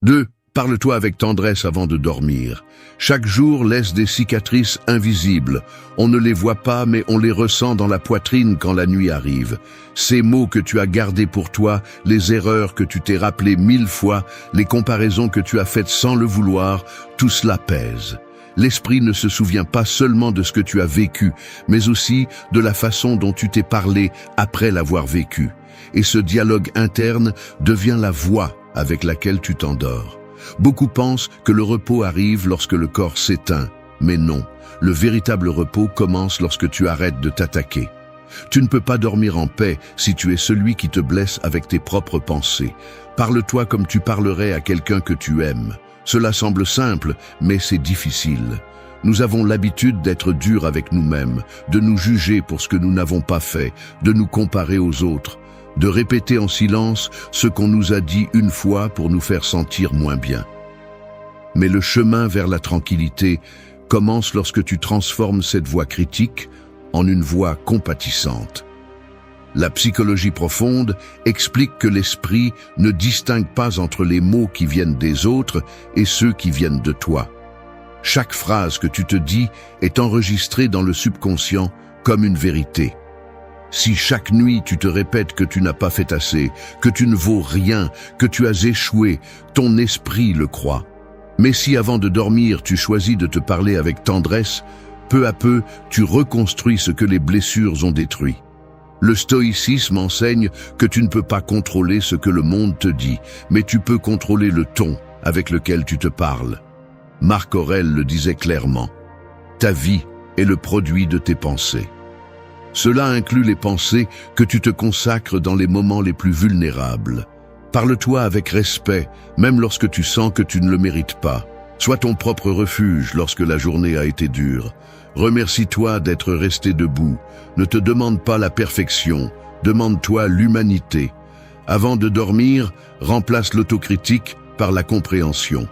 2. Parle-toi avec tendresse avant de dormir. Chaque jour laisse des cicatrices invisibles. On ne les voit pas, mais on les ressent dans la poitrine quand la nuit arrive. Ces mots que tu as gardés pour toi, les erreurs que tu t'es rappelées 1000 fois, les comparaisons que tu as faites sans le vouloir, tout cela pèse. L'esprit ne se souvient pas seulement de ce que tu as vécu, mais aussi de la façon dont tu t'es parlé après l'avoir vécu. Et ce dialogue interne devient la voix avec laquelle tu t'endors. Beaucoup pensent que le repos arrive lorsque le corps s'éteint, mais non, le véritable repos commence lorsque tu arrêtes de t'attaquer. Tu ne peux pas dormir en paix si tu es celui qui te blesse avec tes propres pensées. Parle-toi comme tu parlerais à quelqu'un que tu aimes. Cela semble simple, mais c'est difficile. Nous avons l'habitude d'être durs avec nous-mêmes, de nous juger pour ce que nous n'avons pas fait, de nous comparer aux autres, de répéter en silence ce qu'on nous a dit une fois pour nous faire sentir moins bien. Mais le chemin vers la tranquillité commence lorsque tu transformes cette voix critique en une voix compatissante. La psychologie profonde explique que l'esprit ne distingue pas entre les mots qui viennent des autres et ceux qui viennent de toi. Chaque phrase que tu te dis est enregistrée dans le subconscient comme une vérité. Si chaque nuit tu te répètes que tu n'as pas fait assez, que tu ne vaux rien, que tu as échoué, ton esprit le croit. Mais si avant de dormir tu choisis de te parler avec tendresse, Peu à peu, tu reconstruis ce que les blessures ont détruit. Le stoïcisme enseigne que tu ne peux pas contrôler ce que le monde te dit, mais tu peux contrôler le ton avec lequel tu te parles. Marc Aurèle le disait clairement. Ta vie est le produit de tes pensées. Cela inclut les pensées que tu te consacres dans les moments les plus vulnérables. Parle-toi avec respect, même lorsque tu sens que tu ne le mérites pas. Sois ton propre refuge lorsque la journée a été dure. Remercie-toi d'être resté debout. Ne te demande pas la perfection, demande-toi l'humanité. Avant de dormir, remplace l'autocritique par la compréhension.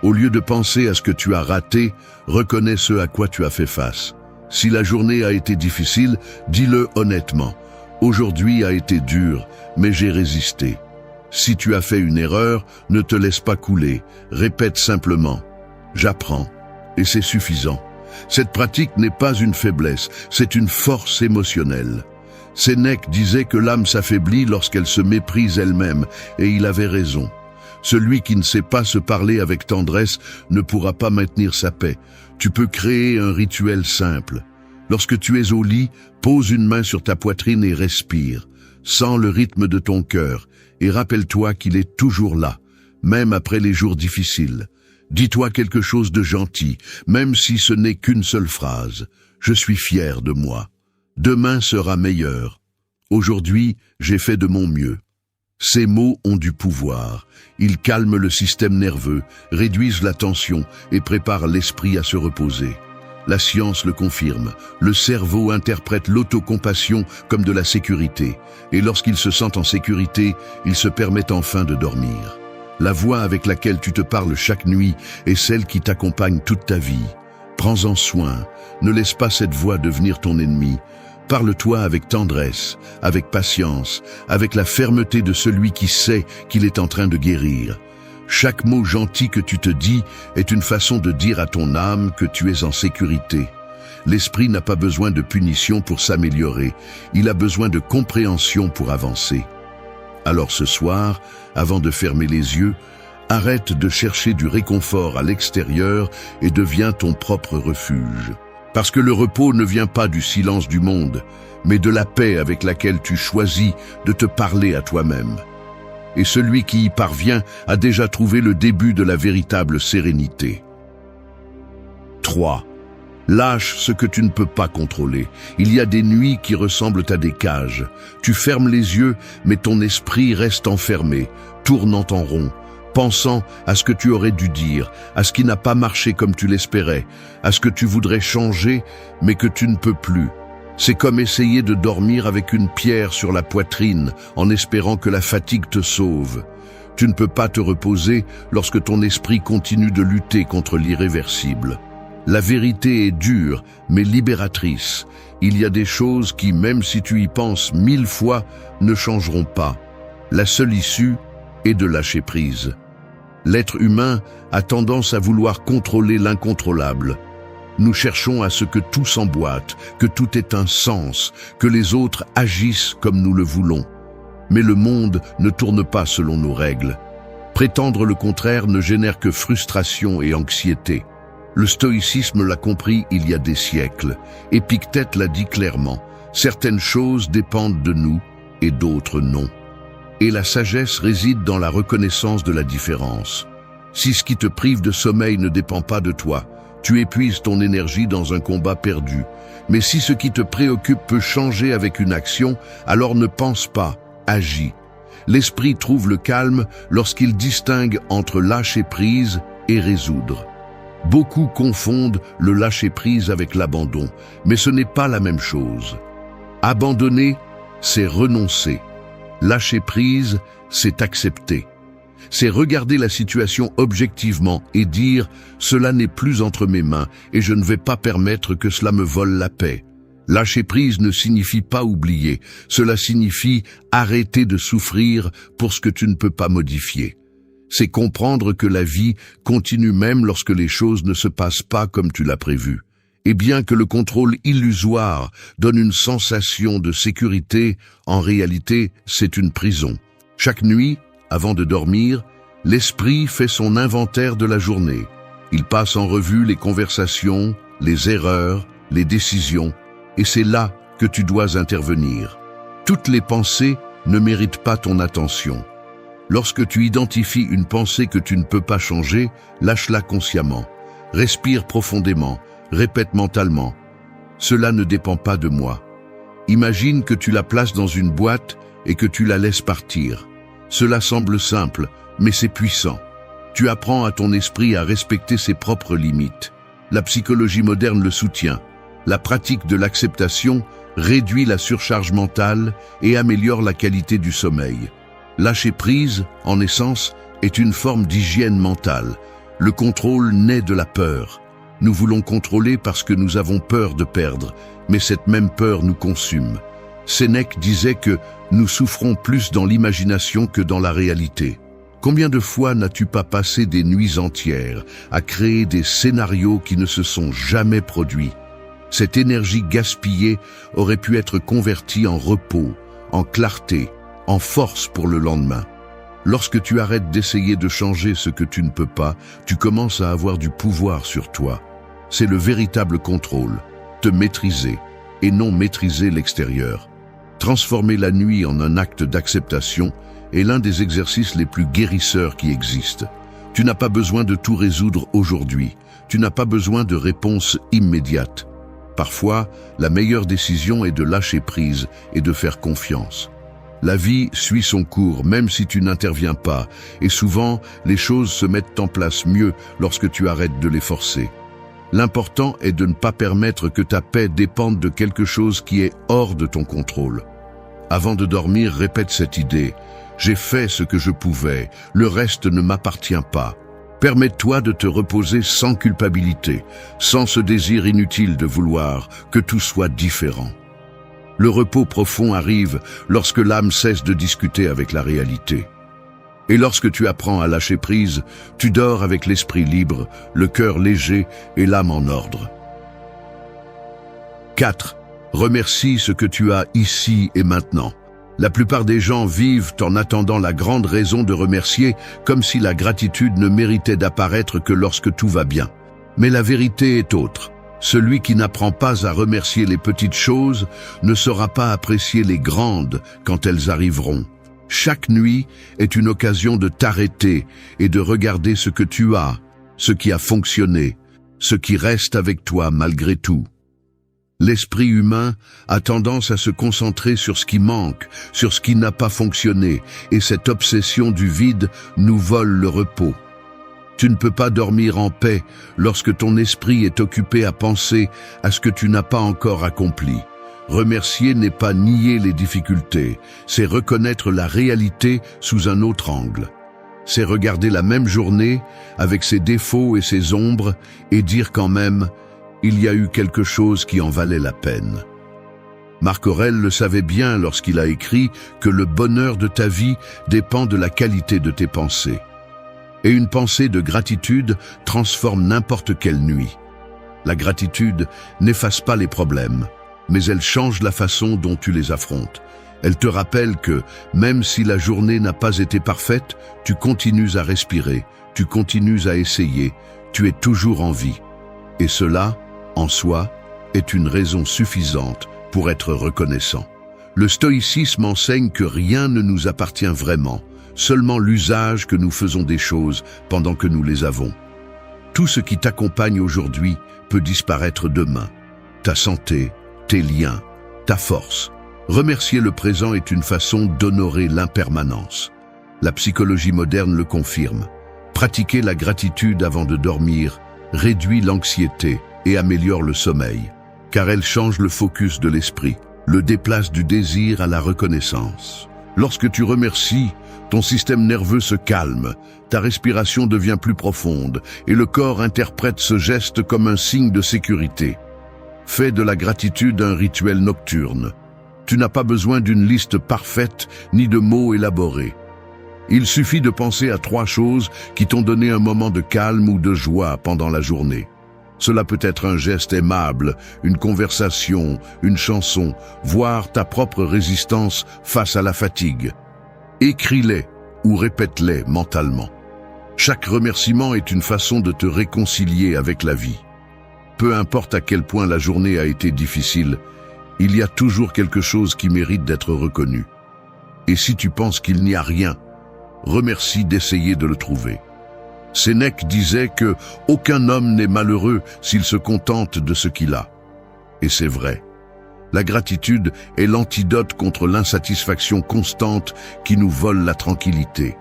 Au lieu de penser à ce que tu as raté, reconnais ce à quoi tu as fait face. Si la journée a été difficile, dis-le honnêtement. Aujourd'hui a été dur, mais j'ai résisté. Si tu as fait une erreur, ne te laisse pas couler. Répète simplement. J'apprends. Et c'est suffisant. Cette pratique n'est pas une faiblesse, c'est une force émotionnelle. Sénèque disait que l'âme s'affaiblit lorsqu'elle se méprise elle-même, et il avait raison. Celui qui ne sait pas se parler avec tendresse ne pourra pas maintenir sa paix. Tu peux créer un rituel simple. Lorsque tu es au lit, pose une main sur ta poitrine et respire. Sens le rythme de ton cœur et rappelle-toi qu'il est toujours là, même après les jours difficiles. Dis-toi quelque chose de gentil, même si ce n'est qu'une seule phrase. Je suis fier de moi. Demain sera meilleur. Aujourd'hui, j'ai fait de mon mieux. Ces mots ont du pouvoir. Ils calment le système nerveux, réduisent la tension et préparent l'esprit à se reposer. La science le confirme. Le cerveau interprète l'autocompassion comme de la sécurité. Et lorsqu'il se sent en sécurité, il se permet enfin de dormir. La voix avec laquelle tu te parles chaque nuit est celle qui t'accompagne toute ta vie. Prends-en soin. Ne laisse pas cette voix devenir ton ennemi. Parle-toi avec tendresse, avec patience, avec la fermeté de celui qui sait qu'il est en train de guérir. Chaque mot gentil que tu te dis est une façon de dire à ton âme que tu es en sécurité. L'esprit n'a pas besoin de punition pour s'améliorer, il a besoin de compréhension pour avancer. Alors ce soir, avant de fermer les yeux, arrête de chercher du réconfort à l'extérieur et deviens ton propre refuge. Parce que le repos ne vient pas du silence du monde, mais de la paix avec laquelle tu choisis de te parler à toi-même. Et celui qui y parvient a déjà trouvé le début de la véritable sérénité. 3. Lâche ce que tu ne peux pas contrôler. Il y a des nuits qui ressemblent à des cages. Tu fermes les yeux, mais ton esprit reste enfermé, tournant en rond, pensant à ce que tu aurais dû dire, à ce qui n'a pas marché comme tu l'espérais, à ce que tu voudrais changer, mais que tu ne peux plus. C'est comme essayer de dormir avec une pierre sur la poitrine, en espérant que la fatigue te sauve. Tu ne peux pas te reposer lorsque ton esprit continue de lutter contre l'irréversible. La vérité est dure, mais libératrice. Il y a des choses qui, même si tu y penses 1000 fois, ne changeront pas. La seule issue est de lâcher prise. L'être humain a tendance à vouloir contrôler l'incontrôlable. Nous cherchons à ce que tout s'emboîte, que tout ait un sens, que les autres agissent comme nous le voulons. Mais le monde ne tourne pas selon nos règles. Prétendre le contraire ne génère que frustration et anxiété. Le stoïcisme l'a compris il y a des siècles. Épictète l'a dit clairement. Certaines choses dépendent de nous et d'autres non. Et la sagesse réside dans la reconnaissance de la différence. Si ce qui te prive de sommeil ne dépend pas de toi, tu épuises ton énergie dans un combat perdu. Mais si ce qui te préoccupe peut changer avec une action, alors ne pense pas, agis. L'esprit trouve le calme lorsqu'il distingue entre lâcher prise et résoudre. Beaucoup confondent le lâcher-prise avec l'abandon, mais ce n'est pas la même chose. Abandonner, c'est renoncer. Lâcher-prise, c'est accepter. C'est regarder la situation objectivement et dire « cela n'est plus entre mes mains et je ne vais pas permettre que cela me vole la paix ». Lâcher-prise ne signifie pas oublier, cela signifie arrêter de souffrir pour ce que tu ne peux pas modifier. C'est comprendre que la vie continue même lorsque les choses ne se passent pas comme tu l'as prévu. Et bien que le contrôle illusoire donne une sensation de sécurité, en réalité, c'est une prison. Chaque nuit, avant de dormir, l'esprit fait son inventaire de la journée. Il passe en revue les conversations, les erreurs, les décisions, et c'est là que tu dois intervenir. Toutes les pensées ne méritent pas ton attention. Lorsque tu identifies une pensée que tu ne peux pas changer, lâche-la consciemment. Respire profondément, répète mentalement. Cela ne dépend pas de moi. Imagine que tu la places dans une boîte et que tu la laisses partir. Cela semble simple, mais c'est puissant. Tu apprends à ton esprit à respecter ses propres limites. La psychologie moderne le soutient. La pratique de l'acceptation réduit la surcharge mentale et améliore la qualité du sommeil. Lâcher prise, en essence, est une forme d'hygiène mentale. Le contrôle naît de la peur. Nous voulons contrôler parce que nous avons peur de perdre, mais cette même peur nous consume. Sénèque disait que nous souffrons plus dans l'imagination que dans la réalité. Combien de fois n'as-tu pas passé des nuits entières à créer des scénarios qui ne se sont jamais produits? Cette énergie gaspillée aurait pu être convertie en repos, en clarté, en force pour le lendemain. Lorsque tu arrêtes d'essayer de changer ce que tu ne peux pas, tu commences à avoir du pouvoir sur toi. C'est le véritable contrôle, te maîtriser et non maîtriser l'extérieur. Transformer la nuit en un acte d'acceptation est l'un des exercices les plus guérisseurs qui existent. Tu n'as pas besoin de tout résoudre aujourd'hui. Tu n'as pas besoin de réponses immédiates. Parfois, la meilleure décision est de lâcher prise et de faire confiance. La vie suit son cours même si tu n'interviens pas, et souvent, les choses se mettent en place mieux lorsque tu arrêtes de les forcer. L'important est de ne pas permettre que ta paix dépende de quelque chose qui est hors de ton contrôle. Avant de dormir, répète cette idée. J'ai fait ce que je pouvais, le reste ne m'appartient pas. Permets-toi de te reposer sans culpabilité, sans ce désir inutile de vouloir que tout soit différent. Le repos profond arrive lorsque l'âme cesse de discuter avec la réalité. Et lorsque tu apprends à lâcher prise, tu dors avec l'esprit libre, le cœur léger et l'âme en ordre. 4. Remercie ce que tu as ici et maintenant. La plupart des gens vivent en attendant la grande raison de remercier, comme si la gratitude ne méritait d'apparaître que lorsque tout va bien. Mais la vérité est autre. Celui qui n'apprend pas à remercier les petites choses ne saura pas apprécier les grandes quand elles arriveront. Chaque nuit est une occasion de t'arrêter et de regarder ce que tu as, ce qui a fonctionné, ce qui reste avec toi malgré tout. L'esprit humain a tendance à se concentrer sur ce qui manque, sur ce qui n'a pas fonctionné, et cette obsession du vide nous vole le repos. Tu ne peux pas dormir en paix lorsque ton esprit est occupé à penser à ce que tu n'as pas encore accompli. Remercier n'est pas nier les difficultés, c'est reconnaître la réalité sous un autre angle. C'est regarder la même journée avec ses défauts et ses ombres et dire quand même « il y a eu quelque chose qui en valait la peine ». Marc Aurèle le savait bien lorsqu'il a écrit que le bonheur de ta vie dépend de la qualité de tes pensées. Et une pensée de gratitude transforme n'importe quelle nuit. La gratitude n'efface pas les problèmes, mais elle change la façon dont tu les affrontes. Elle te rappelle que, même si la journée n'a pas été parfaite, tu continues à respirer, tu continues à essayer, tu es toujours en vie. Et cela, en soi, est une raison suffisante pour être reconnaissant. Le stoïcisme enseigne que rien ne nous appartient vraiment, seulement l'usage que nous faisons des choses pendant que nous les avons. Tout ce qui t'accompagne aujourd'hui peut disparaître demain. Ta santé, tes liens, ta force. Remercier le présent est une façon d'honorer l'impermanence. La psychologie moderne le confirme. Pratiquer la gratitude avant de dormir réduit l'anxiété et améliore le sommeil, car elle change le focus de l'esprit, le déplace du désir à la reconnaissance. Lorsque tu remercies, ton système nerveux se calme, ta respiration devient plus profonde et le corps interprète ce geste comme un signe de sécurité. Fais de la gratitude un rituel nocturne. Tu n'as pas besoin d'une liste parfaite ni de mots élaborés. Il suffit de penser à 3 choses qui t'ont donné un moment de calme ou de joie pendant la journée. Cela peut être un geste aimable, une conversation, une chanson, voire ta propre résistance face à la fatigue. Écris-les ou répète-les mentalement. Chaque remerciement est une façon de te réconcilier avec la vie. Peu importe à quel point la journée a été difficile, il y a toujours quelque chose qui mérite d'être reconnu. Et si tu penses qu'il n'y a rien, remercie d'essayer de le trouver. Sénèque disait que aucun homme n'est malheureux s'il se contente de ce qu'il a. Et c'est vrai. La gratitude est l'antidote contre l'insatisfaction constante qui nous vole la tranquillité.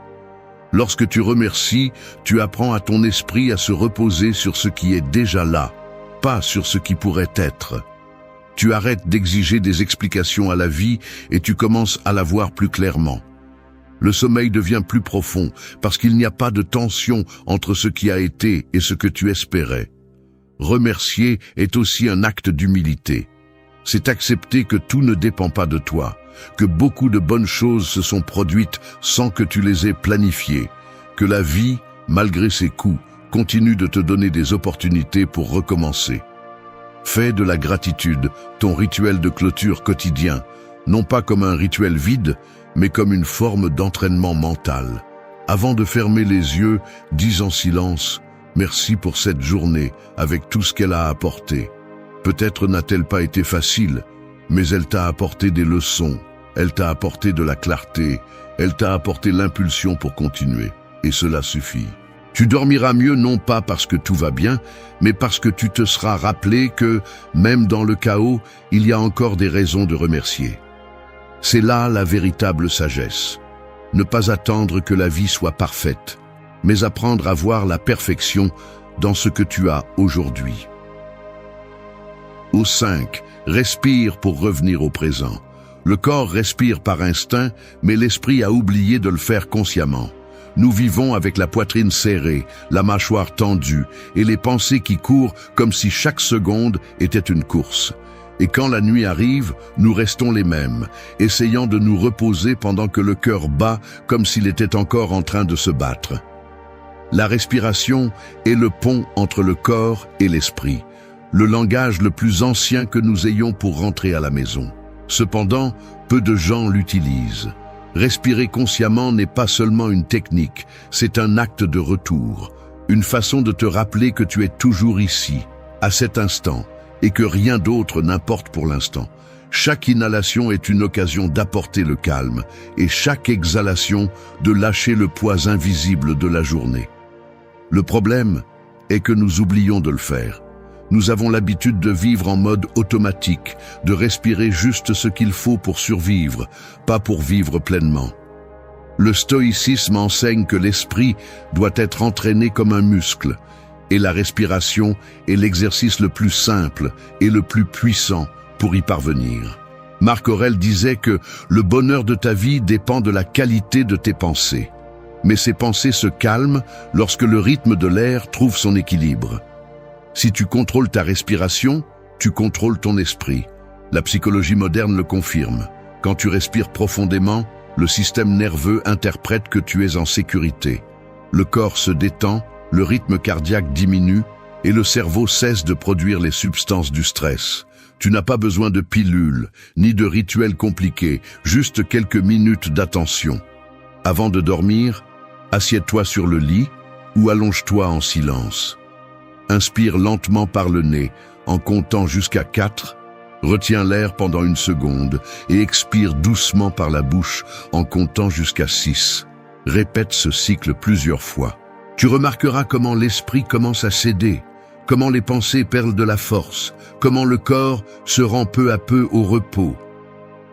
Lorsque tu remercies, tu apprends à ton esprit à se reposer sur ce qui est déjà là, pas sur ce qui pourrait être. Tu arrêtes d'exiger des explications à la vie et tu commences à la voir plus clairement. Le sommeil devient plus profond parce qu'il n'y a pas de tension entre ce qui a été et ce que tu espérais. Remercier est aussi un acte d'humilité. C'est accepter que tout ne dépend pas de toi, que beaucoup de bonnes choses se sont produites sans que tu les aies planifiées, que la vie, malgré ses coups, continue de te donner des opportunités pour recommencer. Fais de la gratitude ton rituel de clôture quotidien, non pas comme un rituel vide, mais comme une forme d'entraînement mental. Avant de fermer les yeux, dis en silence « Merci pour cette journée, avec tout ce qu'elle a apporté ». Peut-être n'a-t-elle pas été facile, mais elle t'a apporté des leçons, elle t'a apporté de la clarté, elle t'a apporté l'impulsion pour continuer. Et cela suffit. Tu dormiras mieux non pas parce que tout va bien, mais parce que tu te seras rappelé que, même dans le chaos, il y a encore des raisons de remercier. C'est là la véritable sagesse. Ne pas attendre que la vie soit parfaite, mais apprendre à voir la perfection dans ce que tu as aujourd'hui. Au 5, respire pour revenir au présent. Le corps respire par instinct, mais l'esprit a oublié de le faire consciemment. Nous vivons avec la poitrine serrée, la mâchoire tendue et les pensées qui courent comme si chaque seconde était une course. Et quand la nuit arrive, nous restons les mêmes, essayant de nous reposer pendant que le cœur bat comme s'il était encore en train de se battre. La respiration est le pont entre le corps et l'esprit, le langage le plus ancien que nous ayons pour rentrer à la maison. Cependant, peu de gens l'utilisent. Respirer consciemment n'est pas seulement une technique, c'est un acte de retour, une façon de te rappeler que tu es toujours ici, à cet instant, et que rien d'autre n'importe pour l'instant. Chaque inhalation est une occasion d'apporter le calme, et chaque exhalation de lâcher le poids invisible de la journée. Le problème est que nous oublions de le faire. Nous avons l'habitude de vivre en mode automatique, de respirer juste ce qu'il faut pour survivre, pas pour vivre pleinement. Le stoïcisme enseigne que l'esprit doit être entraîné comme un muscle, et la respiration est l'exercice le plus simple et le plus puissant pour y parvenir. Marc Aurèle disait que le bonheur de ta vie dépend de la qualité de tes pensées. Mais ces pensées se calment lorsque le rythme de l'air trouve son équilibre. Si tu contrôles ta respiration, tu contrôles ton esprit. La psychologie moderne le confirme. Quand tu respires profondément, le système nerveux interprète que tu es en sécurité. Le corps se détend, le rythme cardiaque diminue et le cerveau cesse de produire les substances du stress. Tu n'as pas besoin de pilules, ni de rituels compliqués, juste quelques minutes d'attention. Avant de dormir, assieds-toi sur le lit ou allonge-toi en silence. Inspire lentement par le nez, en comptant jusqu'à 4, retiens l'air pendant 1 seconde et expire doucement par la bouche en comptant jusqu'à 6. Répète ce cycle plusieurs fois. Tu remarqueras comment l'esprit commence à céder, comment les pensées perdent de la force, comment le corps se rend peu à peu au repos.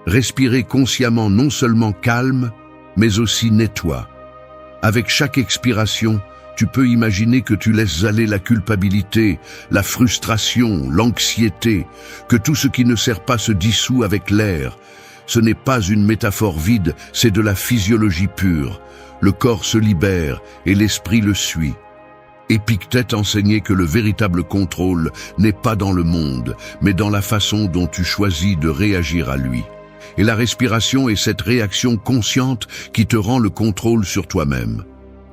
Respirer consciemment non seulement calme, mais aussi nettoie. Avec chaque expiration, tu peux imaginer que tu laisses aller la culpabilité, la frustration, l'anxiété, que tout ce qui ne sert pas se dissout avec l'air. Ce n'est pas une métaphore vide, c'est de la physiologie pure. Le corps se libère et l'esprit le suit. Épictète enseignait que le véritable contrôle n'est pas dans le monde, mais dans la façon dont tu choisis de réagir à lui. Et la respiration est cette réaction consciente qui te rend le contrôle sur toi-même.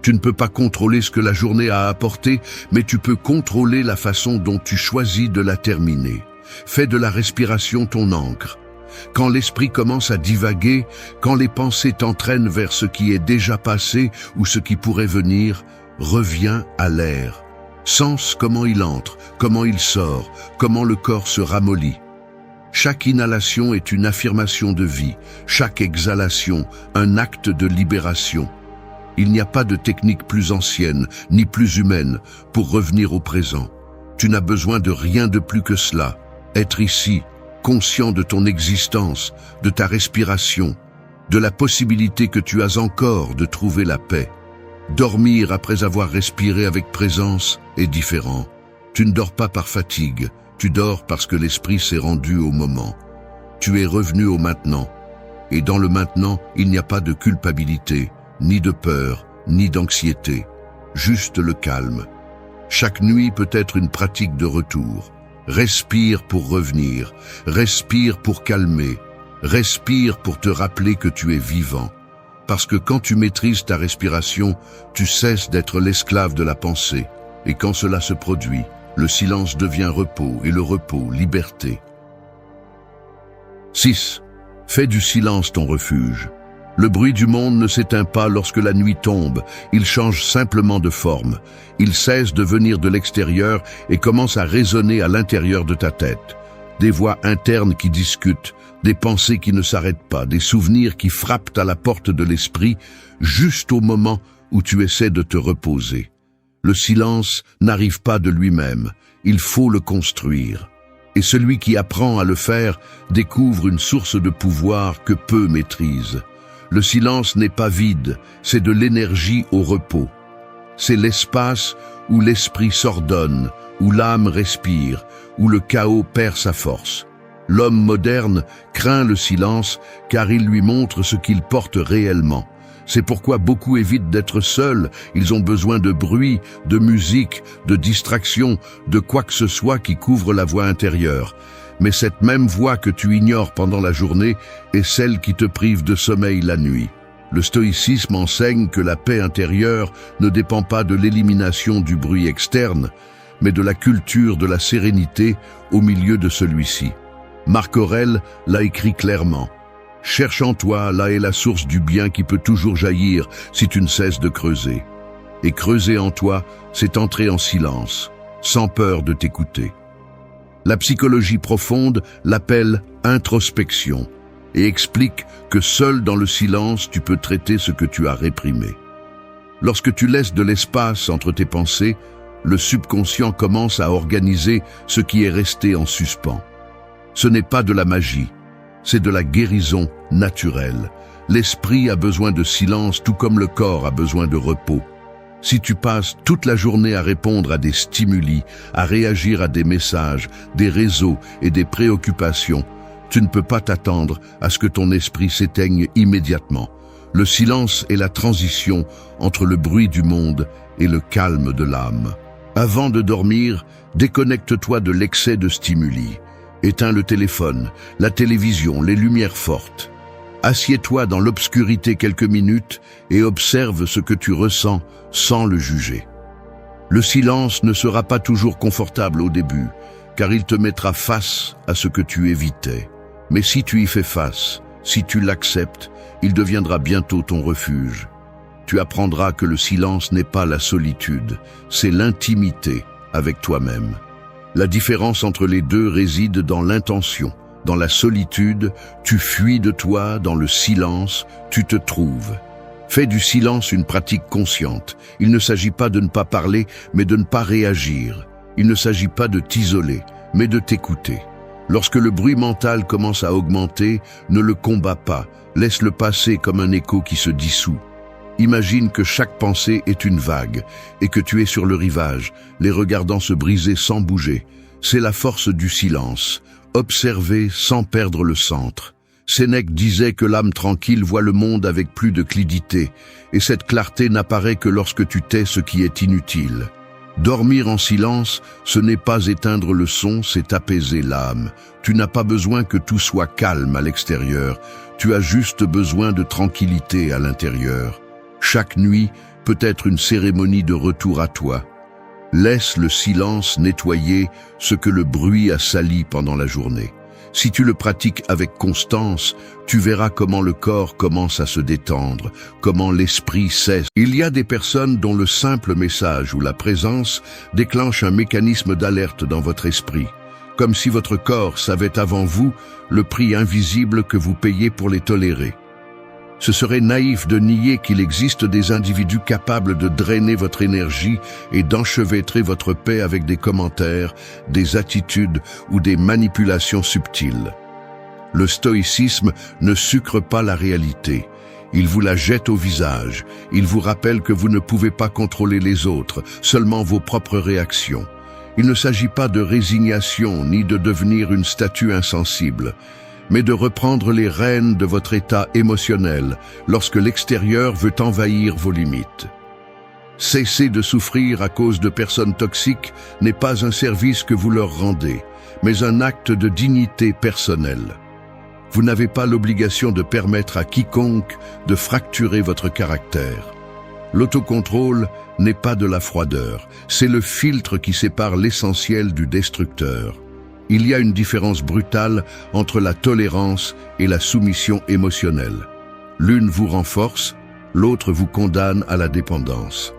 Tu ne peux pas contrôler ce que la journée a apporté, mais tu peux contrôler la façon dont tu choisis de la terminer. Fais de la respiration ton ancre. Quand l'esprit commence à divaguer, quand les pensées t'entraînent vers ce qui est déjà passé ou ce qui pourrait venir, reviens à l'air. Sens comment il entre, comment il sort, comment le corps se ramollit. Chaque inhalation est une affirmation de vie, chaque exhalation, un acte de libération. Il n'y a pas de technique plus ancienne, ni plus humaine, pour revenir au présent. Tu n'as besoin de rien de plus que cela. Être ici, conscient de ton existence, de ta respiration, de la possibilité que tu as encore de trouver la paix. Dormir après avoir respiré avec présence est différent. Tu ne dors pas par fatigue, tu dors parce que l'esprit s'est rendu au moment. Tu es revenu au maintenant. Et dans le maintenant, il n'y a pas de culpabilité, ni de peur, ni d'anxiété. Juste le calme. Chaque nuit peut être une pratique de retour. Respire pour revenir, respire pour calmer, respire pour te rappeler que tu es vivant. Parce que quand tu maîtrises ta respiration, tu cesses d'être l'esclave de la pensée. Et quand cela se produit, le silence devient repos et le repos, liberté. 6. Fais du silence ton refuge. Le bruit du monde ne s'éteint pas lorsque la nuit tombe, il change simplement de forme. Il cesse de venir de l'extérieur et commence à résonner à l'intérieur de ta tête. Des voix internes qui discutent, des pensées qui ne s'arrêtent pas, des souvenirs qui frappent à la porte de l'esprit, juste au moment où tu essaies de te reposer. Le silence n'arrive pas de lui-même, il faut le construire. Et celui qui apprend à le faire découvre une source de pouvoir que peu maîtrisent. Le silence n'est pas vide, c'est de l'énergie au repos. C'est l'espace où l'esprit s'ordonne, où l'âme respire, où le chaos perd sa force. L'homme moderne craint le silence car il lui montre ce qu'il porte réellement. C'est pourquoi beaucoup évitent d'être seuls, ils ont besoin de bruit, de musique, de distraction, de quoi que ce soit qui couvre la voix intérieure. Mais cette même voix que tu ignores pendant la journée est celle qui te prive de sommeil la nuit. Le stoïcisme enseigne que la paix intérieure ne dépend pas de l'élimination du bruit externe, mais de la culture de la sérénité au milieu de celui-ci. Marc Aurèle l'a écrit clairement. « Cherche en toi, là est la source du bien qui peut toujours jaillir si tu ne cesses de creuser. » Et creuser en toi, c'est entrer en silence, sans peur de t'écouter. La psychologie profonde l'appelle introspection et explique que seul dans le silence tu peux traiter ce que tu as réprimé. Lorsque tu laisses de l'espace entre tes pensées, le subconscient commence à organiser ce qui est resté en suspens. Ce n'est pas de la magie, c'est de la guérison naturelle. L'esprit a besoin de silence tout comme le corps a besoin de repos. Si tu passes toute la journée à répondre à des stimuli, à réagir à des messages, des réseaux et des préoccupations, tu ne peux pas t'attendre à ce que ton esprit s'éteigne immédiatement. Le silence est la transition entre le bruit du monde et le calme de l'âme. Avant de dormir, déconnecte-toi de l'excès de stimuli. Éteins le téléphone, la télévision, les lumières fortes. Assieds-toi dans l'obscurité quelques minutes et observe ce que tu ressens sans le juger. Le silence ne sera pas toujours confortable au début, car il te mettra face à ce que tu évitais. Mais si tu y fais face, si tu l'acceptes, il deviendra bientôt ton refuge. Tu apprendras que le silence n'est pas la solitude, c'est l'intimité avec toi-même. La différence entre les deux réside dans l'intention. Dans la solitude, tu fuis de toi, dans le silence, tu te trouves. Fais du silence une pratique consciente. Il ne s'agit pas de ne pas parler, mais de ne pas réagir. Il ne s'agit pas de t'isoler, mais de t'écouter. Lorsque le bruit mental commence à augmenter, ne le combats pas, laisse-le passer comme un écho qui se dissout. Imagine que chaque pensée est une vague, et que tu es sur le rivage, les regardant se briser sans bouger. C'est la force du silence. Observer sans perdre le centre. Sénèque disait que l'âme tranquille voit le monde avec plus de clarté, et cette clarté n'apparaît que lorsque tu tais ce qui est inutile. Dormir en silence, ce n'est pas éteindre le son, c'est apaiser l'âme. Tu n'as pas besoin que tout soit calme à l'extérieur, tu as juste besoin de tranquillité à l'intérieur. Chaque nuit peut être une cérémonie de retour à toi. Laisse le silence nettoyer ce que le bruit a sali pendant la journée. Si tu le pratiques avec constance, tu verras comment le corps commence à se détendre, comment l'esprit cesse. Il y a des personnes dont le simple message ou la présence déclenche un mécanisme d'alerte dans votre esprit, comme si votre corps savait avant vous le prix invisible que vous payez pour les tolérer. Ce serait naïf de nier qu'il existe des individus capables de drainer votre énergie et d'enchevêtrer votre paix avec des commentaires, des attitudes ou des manipulations subtiles. Le stoïcisme ne sucre pas la réalité. Il vous la jette au visage. Il vous rappelle que vous ne pouvez pas contrôler les autres, seulement vos propres réactions. Il ne s'agit pas de résignation ni de devenir une statue insensible, mais de reprendre les rênes de votre état émotionnel lorsque l'extérieur veut envahir vos limites. Cesser de souffrir à cause de personnes toxiques n'est pas un service que vous leur rendez, mais un acte de dignité personnelle. Vous n'avez pas l'obligation de permettre à quiconque de fracturer votre caractère. L'autocontrôle n'est pas de la froideur, c'est le filtre qui sépare l'essentiel du destructeur. Il y a une différence brutale entre la tolérance et la soumission émotionnelle. L'une vous renforce, l'autre vous condamne à la dépendance.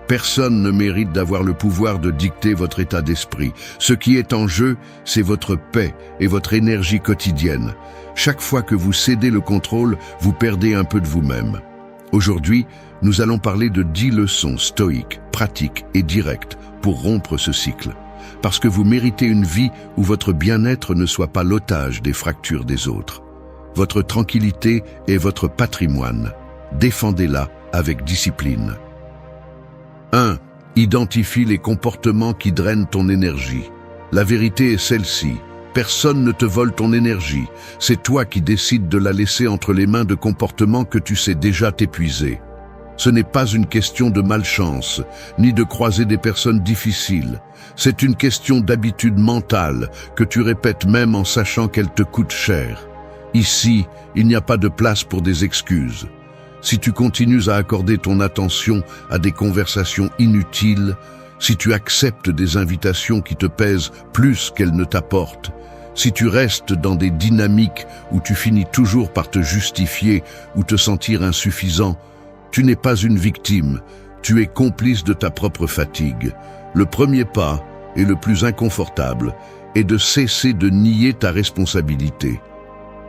Personne ne mérite d'avoir le pouvoir de dicter votre état d'esprit. Ce qui est en jeu, c'est votre paix et votre énergie quotidienne. Chaque fois que vous cédez le contrôle, vous perdez un peu de vous-même. Aujourd'hui, nous allons parler de 10 leçons stoïques, pratiques et directes pour rompre ce cycle. Parce que vous méritez une vie où votre bien-être ne soit pas l'otage des fractures des autres. Votre tranquillité est votre patrimoine. Défendez-la avec discipline. 1. Identifie les comportements qui drainent ton énergie. La vérité est celle-ci. Personne ne te vole ton énergie. C'est toi qui décides de la laisser entre les mains de comportements que tu sais déjà t'épuiser. Ce n'est pas une question de malchance, ni de croiser des personnes difficiles. C'est une question d'habitude mentale que tu répètes même en sachant qu'elle te coûte cher. Ici, il n'y a pas de place pour des excuses. Si tu continues à accorder ton attention à des conversations inutiles, si tu acceptes des invitations qui te pèsent plus qu'elles ne t'apportent, si tu restes dans des dynamiques où tu finis toujours par te justifier ou te sentir insuffisant, tu n'es pas une victime, tu es complice de ta propre fatigue. Le premier pas, et le plus inconfortable, est de cesser de nier ta responsabilité.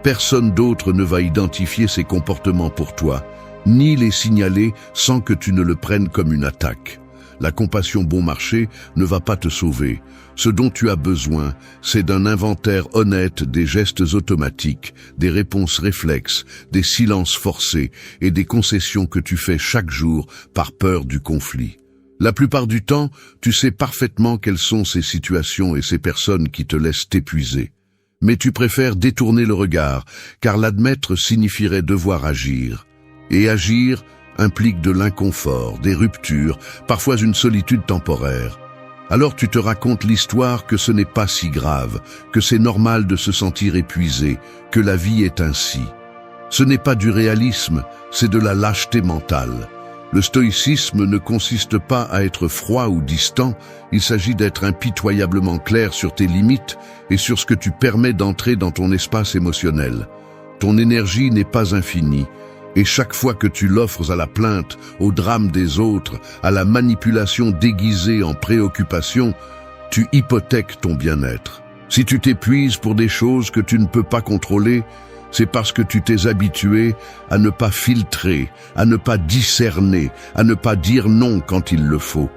Personne d'autre ne va identifier ces comportements pour toi, ni les signaler sans que tu ne le prennes comme une attaque. La compassion bon marché ne va pas te sauver. Ce dont tu as besoin, c'est d'un inventaire honnête des gestes automatiques, des réponses réflexes, des silences forcés et des concessions que tu fais chaque jour par peur du conflit. La plupart du temps, tu sais parfaitement quelles sont ces situations et ces personnes qui te laissent t'épuiser. Mais tu préfères détourner le regard, car l'admettre signifierait devoir agir. Et agir implique de l'inconfort, des ruptures, parfois une solitude temporaire. Alors tu te racontes l'histoire que ce n'est pas si grave, que c'est normal de se sentir épuisé, que la vie est ainsi. Ce n'est pas du réalisme, c'est de la lâcheté mentale. Le stoïcisme ne consiste pas à être froid ou distant, il s'agit d'être impitoyablement clair sur tes limites et sur ce que tu permets d'entrer dans ton espace émotionnel. Ton énergie n'est pas infinie, et chaque fois que tu l'offres à la plainte, au drame des autres, à la manipulation déguisée en préoccupation, tu hypothèques ton bien-être. Si tu t'épuises pour des choses que tu ne peux pas contrôler, c'est parce que tu t'es habitué à ne pas filtrer, à ne pas discerner, à ne pas dire non quand il le faut.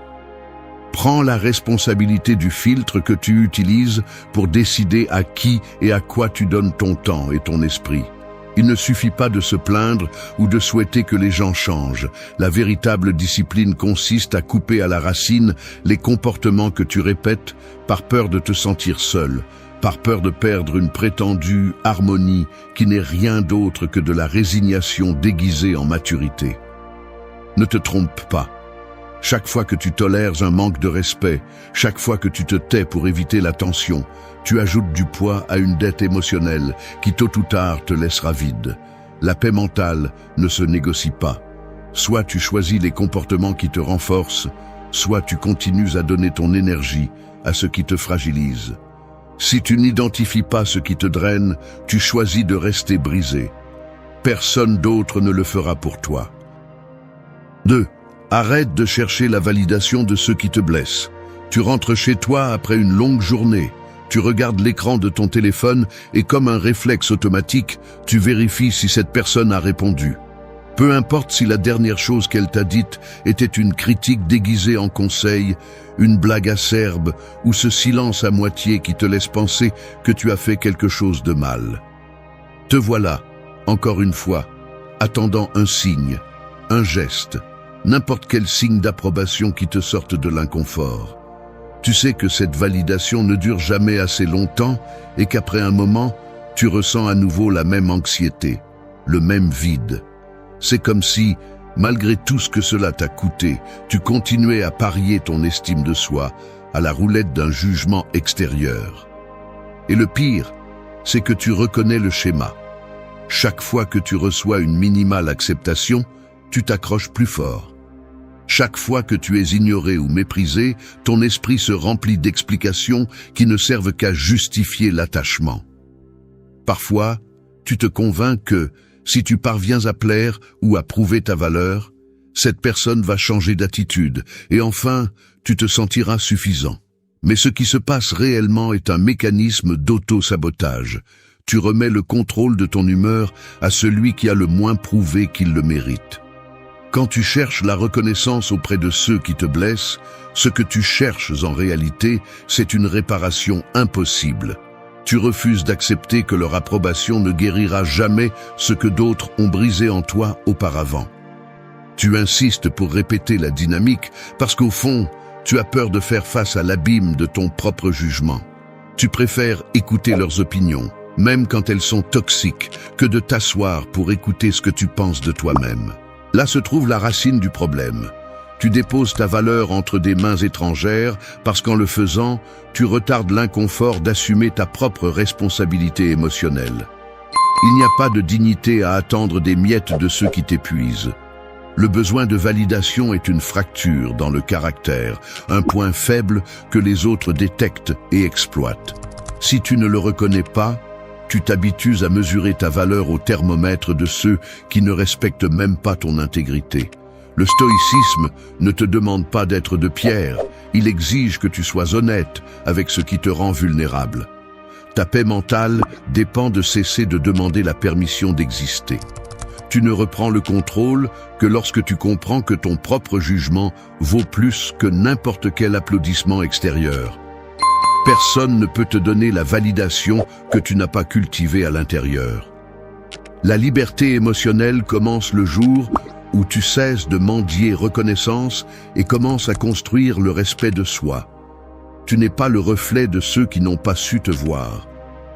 Prends la responsabilité du filtre que tu utilises pour décider à qui et à quoi tu donnes ton temps et ton esprit. Il ne suffit pas de se plaindre ou de souhaiter que les gens changent. La véritable discipline consiste à couper à la racine les comportements que tu répètes par peur de te sentir seul, par peur de perdre une prétendue harmonie qui n'est rien d'autre que de la résignation déguisée en maturité. Ne te trompe pas. Chaque fois que tu tolères un manque de respect, chaque fois que tu te tais pour éviter la tension, tu ajoutes du poids à une dette émotionnelle qui tôt ou tard te laissera vide. La paix mentale ne se négocie pas. Soit tu choisis les comportements qui te renforcent, soit tu continues à donner ton énergie à ce qui te fragilise. Si tu n'identifies pas ce qui te draine, tu choisis de rester brisé. Personne d'autre ne le fera pour toi. 2. Arrête de chercher la validation de ceux qui te blessent. Tu rentres chez toi après une longue journée. Tu regardes l'écran de ton téléphone et comme un réflexe automatique, tu vérifies si cette personne a répondu. Peu importe si la dernière chose qu'elle t'a dite était une critique déguisée en conseil, une blague acerbe ou ce silence à moitié qui te laisse penser que tu as fait quelque chose de mal. Te voilà, encore une fois, attendant un signe, un geste, n'importe quel signe d'approbation qui te sorte de l'inconfort. Tu sais que cette validation ne dure jamais assez longtemps et qu'après un moment, tu ressens à nouveau la même anxiété, le même vide. C'est comme si, malgré tout ce que cela t'a coûté, tu continuais à parier ton estime de soi à la roulette d'un jugement extérieur. Et le pire, c'est que tu reconnais le schéma. Chaque fois que tu reçois une minimale acceptation, tu t'accroches plus fort. Chaque fois que tu es ignoré ou méprisé, ton esprit se remplit d'explications qui ne servent qu'à justifier l'attachement. Parfois, tu te convaincs que, si tu parviens à plaire ou à prouver ta valeur, cette personne va changer d'attitude et enfin, tu te sentiras suffisant. Mais ce qui se passe réellement est un mécanisme d'auto-sabotage. Tu remets le contrôle de ton humeur à celui qui a le moins prouvé qu'il le mérite. Quand tu cherches la reconnaissance auprès de ceux qui te blessent, ce que tu cherches en réalité, c'est une réparation impossible. Tu refuses d'accepter que leur approbation ne guérira jamais ce que d'autres ont brisé en toi auparavant. Tu insistes pour répéter la dynamique parce qu'au fond, tu as peur de faire face à l'abîme de ton propre jugement. Tu préfères écouter leurs opinions, même quand elles sont toxiques, que de t'asseoir pour écouter ce que tu penses de toi-même. Là se trouve la racine du problème. Tu déposes ta valeur entre des mains étrangères parce qu'en le faisant, tu retardes l'inconfort d'assumer ta propre responsabilité émotionnelle. Il n'y a pas de dignité à attendre des miettes de ceux qui t'épuisent. Le besoin de validation est une fracture dans le caractère, un point faible que les autres détectent et exploitent. Si tu ne le reconnais pas, tu t'habitues à mesurer ta valeur au thermomètre de ceux qui ne respectent même pas ton intégrité. Le stoïcisme ne te demande pas d'être de pierre, il exige que tu sois honnête avec ce qui te rend vulnérable. Ta paix mentale dépend de cesser de demander la permission d'exister. Tu ne reprends le contrôle que lorsque tu comprends que ton propre jugement vaut plus que n'importe quel applaudissement extérieur. Personne ne peut te donner la validation que tu n'as pas cultivée à l'intérieur. La liberté émotionnelle commence le jour où tu cesses de mendier reconnaissance et commences à construire le respect de soi. Tu n'es pas le reflet de ceux qui n'ont pas su te voir.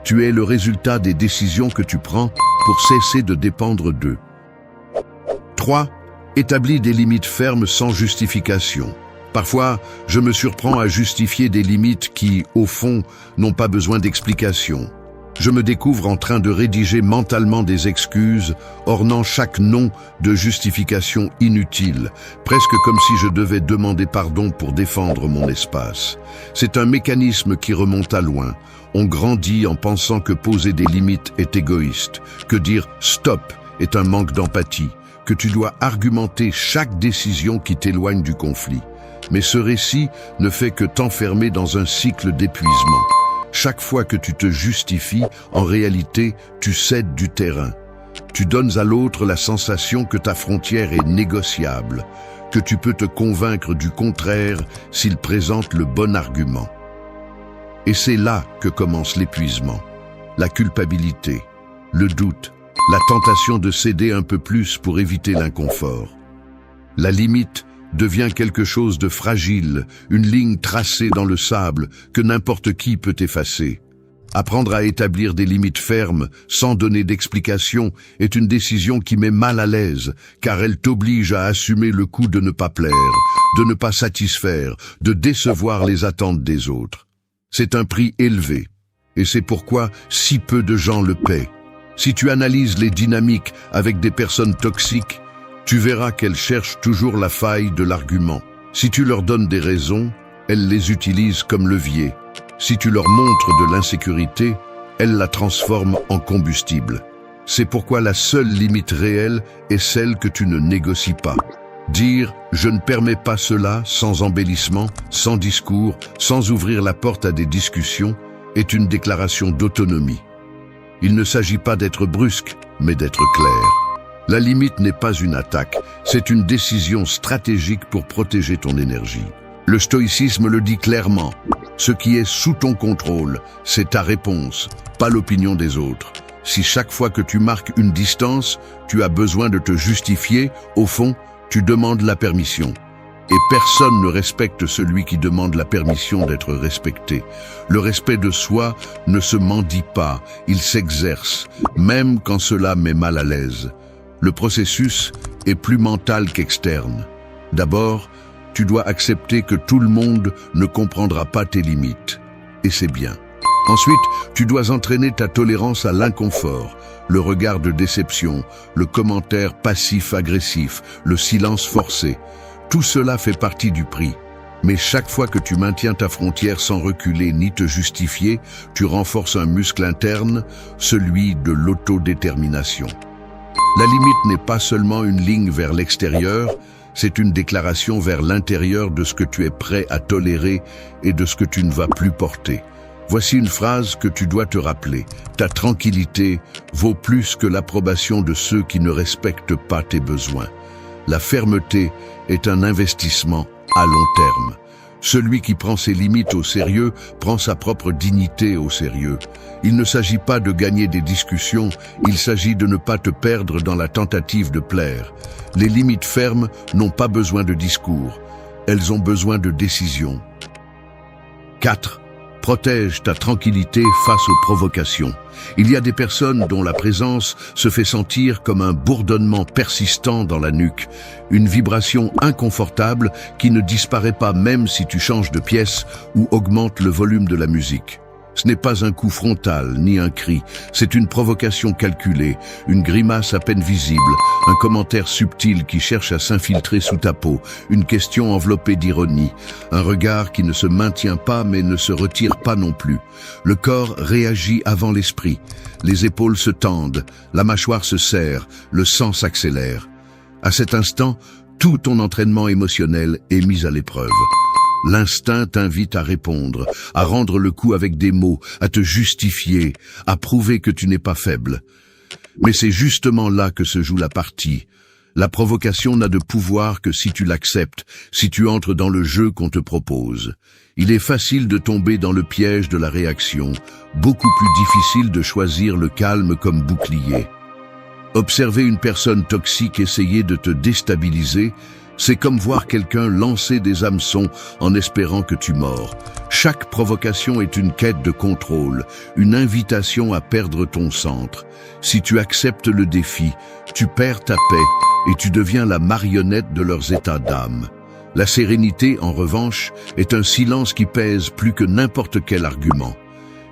Tu es le résultat des décisions que tu prends pour cesser de dépendre d'eux. 3. Établis des limites fermes sans justification. Parfois, je me surprends à justifier des limites qui, au fond, n'ont pas besoin d'explication. Je me découvre en train de rédiger mentalement des excuses, ornant chaque nom de justification inutile, presque comme si je devais demander pardon pour défendre mon espace. C'est un mécanisme qui remonte à loin. On grandit en pensant que poser des limites est égoïste, que dire « stop » est un manque d'empathie, que tu dois argumenter chaque décision qui t'éloigne du conflit. Mais ce récit ne fait que t'enfermer dans un cycle d'épuisement. Chaque fois que tu te justifies, en réalité, tu cèdes du terrain. Tu donnes à l'autre la sensation que ta frontière est négociable, que tu peux te convaincre du contraire s'il présente le bon argument. Et c'est là que commence l'épuisement, la culpabilité, le doute, la tentation de céder un peu plus pour éviter l'inconfort. La limite devient quelque chose de fragile, une ligne tracée dans le sable que n'importe qui peut effacer. Apprendre à établir des limites fermes, sans donner d'explication, est une décision qui met mal à l'aise, car elle t'oblige à assumer le coût de ne pas plaire, de ne pas satisfaire, de décevoir les attentes des autres. C'est un prix élevé, et c'est pourquoi si peu de gens le paient. Si tu analyses les dynamiques avec des personnes toxiques, tu verras qu'elles cherchent toujours la faille de l'argument. Si tu leur donnes des raisons, elles les utilisent comme levier. Si tu leur montres de l'insécurité, elles la transforment en combustible. C'est pourquoi la seule limite réelle est celle que tu ne négocies pas. Dire « je ne permets pas cela » sans embellissement, sans discours, sans ouvrir la porte à des discussions, est une déclaration d'autonomie. Il ne s'agit pas d'être brusque, mais d'être clair. La limite n'est pas une attaque, c'est une décision stratégique pour protéger ton énergie. Le stoïcisme le dit clairement. Ce qui est sous ton contrôle, c'est ta réponse, pas l'opinion des autres. Si chaque fois que tu marques une distance, tu as besoin de te justifier, au fond, tu demandes la permission. Et personne ne respecte celui qui demande la permission d'être respecté. Le respect de soi ne se mendie pas, il s'exerce, même quand cela met mal à l'aise. Le processus est plus mental qu'externe. D'abord, tu dois accepter que tout le monde ne comprendra pas tes limites. Et c'est bien. Ensuite, tu dois entraîner ta tolérance à l'inconfort, le regard de déception, le commentaire passif-agressif, le silence forcé. Tout cela fait partie du prix. Mais chaque fois que tu maintiens ta frontière sans reculer ni te justifier, tu renforces un muscle interne, celui de l'autodétermination. La limite n'est pas seulement une ligne vers l'extérieur, c'est une déclaration vers l'intérieur de ce que tu es prêt à tolérer et de ce que tu ne vas plus porter. Voici une phrase que tu dois te rappeler. Ta tranquillité vaut plus que l'approbation de ceux qui ne respectent pas tes besoins. La fermeté est un investissement à long terme. Celui qui prend ses limites au sérieux prend sa propre dignité au sérieux. Il ne s'agit pas de gagner des discussions, il s'agit de ne pas te perdre dans la tentative de plaire. Les limites fermes n'ont pas besoin de discours, elles ont besoin de décisions. 4. Protège ta tranquillité face aux provocations. Il y a des personnes dont la présence se fait sentir comme un bourdonnement persistant dans la nuque, une vibration inconfortable qui ne disparaît pas même si tu changes de pièce ou augmentes le volume de la musique. Ce n'est pas un coup frontal, ni un cri, c'est une provocation calculée, une grimace à peine visible, un commentaire subtil qui cherche à s'infiltrer sous ta peau, une question enveloppée d'ironie, un regard qui ne se maintient pas mais ne se retire pas non plus. Le corps réagit avant l'esprit, les épaules se tendent, la mâchoire se serre, le sang s'accélère. À cet instant, tout ton entraînement émotionnel est mis à l'épreuve. L'instinct t'invite à répondre, à rendre le coup avec des mots, à te justifier, à prouver que tu n'es pas faible. Mais c'est justement là que se joue la partie. La provocation n'a de pouvoir que si tu l'acceptes, si tu entres dans le jeu qu'on te propose. Il est facile de tomber dans le piège de la réaction, beaucoup plus difficile de choisir le calme comme bouclier. Observer une personne toxique essayer de te déstabiliser, c'est comme voir quelqu'un lancer des hameçons en espérant que tu mords. Chaque provocation est une quête de contrôle, une invitation à perdre ton centre. Si tu acceptes le défi, tu perds ta paix et tu deviens la marionnette de leurs états d'âme. La sérénité, en revanche, est un silence qui pèse plus que n'importe quel argument.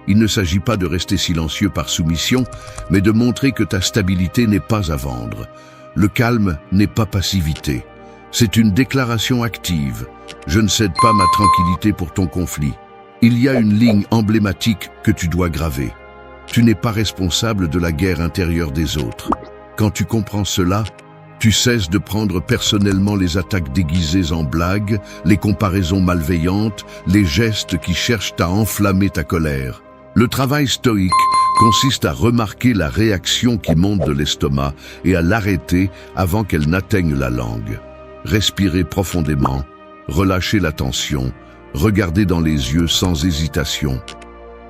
Il ne s'agit pas de rester silencieux par soumission, mais de montrer que ta stabilité n'est pas à vendre. Le calme n'est pas passivité. C'est une déclaration active. Je ne cède pas ma tranquillité pour ton conflit. Il y a une ligne emblématique que tu dois graver. Tu n'es pas responsable de la guerre intérieure des autres. Quand tu comprends cela, tu cesses de prendre personnellement les attaques déguisées en blagues, les comparaisons malveillantes, les gestes qui cherchent à enflammer ta colère. Le travail stoïque consiste à remarquer la réaction qui monte de l'estomac et à l'arrêter avant qu'elle n'atteigne la langue. Respirer profondément, relâcher la tension, regarder dans les yeux sans hésitation.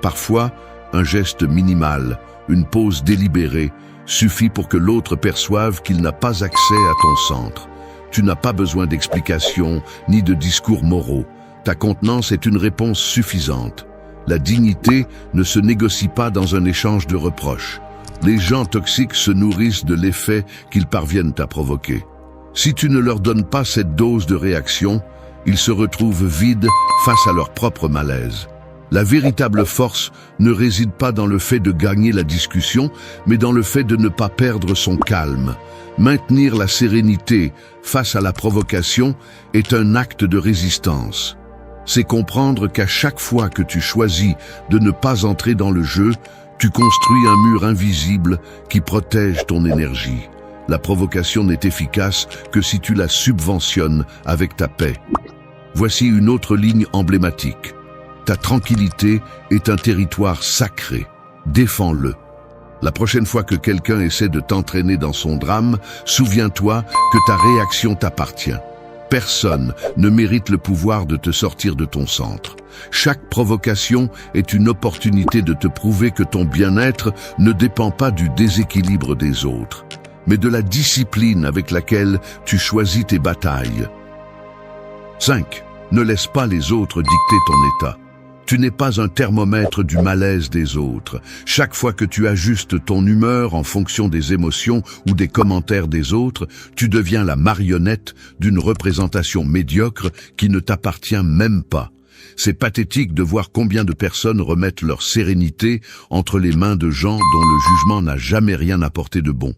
Parfois, un geste minimal, une pause délibérée, suffit pour que l'autre perçoive qu'il n'a pas accès à ton centre. Tu n'as pas besoin d'explications ni de discours moraux. Ta contenance est une réponse suffisante. La dignité ne se négocie pas dans un échange de reproches. Les gens toxiques se nourrissent de l'effet qu'ils parviennent à provoquer. Si tu ne leur donnes pas cette dose de réaction, ils se retrouvent vides face à leur propre malaise. La véritable force ne réside pas dans le fait de gagner la discussion, mais dans le fait de ne pas perdre son calme. Maintenir la sérénité face à la provocation est un acte de résistance. C'est comprendre qu'à chaque fois que tu choisis de ne pas entrer dans le jeu, tu construis un mur invisible qui protège ton énergie. La provocation n'est efficace que si tu la subventionnes avec ta paix. Voici une autre ligne emblématique. Ta tranquillité est un territoire sacré. Défends-le. La prochaine fois que quelqu'un essaie de t'entraîner dans son drame, souviens-toi que ta réaction t'appartient. Personne ne mérite le pouvoir de te sortir de ton centre. Chaque provocation est une opportunité de te prouver que ton bien-être ne dépend pas du déséquilibre des autres, mais de la discipline avec laquelle tu choisis tes batailles. 5. Ne laisse pas les autres dicter ton état. Tu n'es pas un thermomètre du malaise des autres. Chaque fois que tu ajustes ton humeur en fonction des émotions ou des commentaires des autres, tu deviens la marionnette d'une représentation médiocre qui ne t'appartient même pas. C'est pathétique de voir combien de personnes remettent leur sérénité entre les mains de gens dont le jugement n'a jamais rien apporté de bon.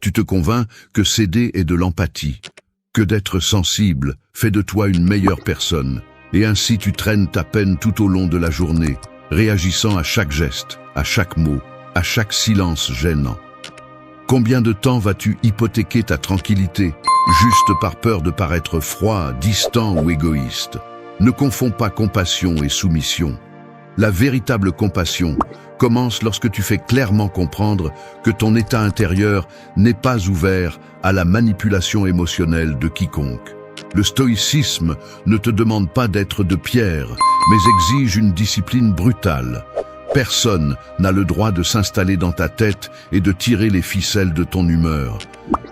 Tu te convaincs que céder est de l'empathie, que d'être sensible fait de toi une meilleure personne. Et ainsi tu traînes ta peine tout au long de la journée, réagissant à chaque geste, à chaque mot, à chaque silence gênant. Combien de temps vas-tu hypothéquer ta tranquillité, juste par peur de paraître froid, distant ou égoïste? Ne confonds pas compassion et soumission. La véritable compassion commence lorsque tu fais clairement comprendre que ton état intérieur n'est pas ouvert à la manipulation émotionnelle de quiconque. Le stoïcisme ne te demande pas d'être de pierre, mais exige une discipline brutale. Personne n'a le droit de s'installer dans ta tête et de tirer les ficelles de ton humeur.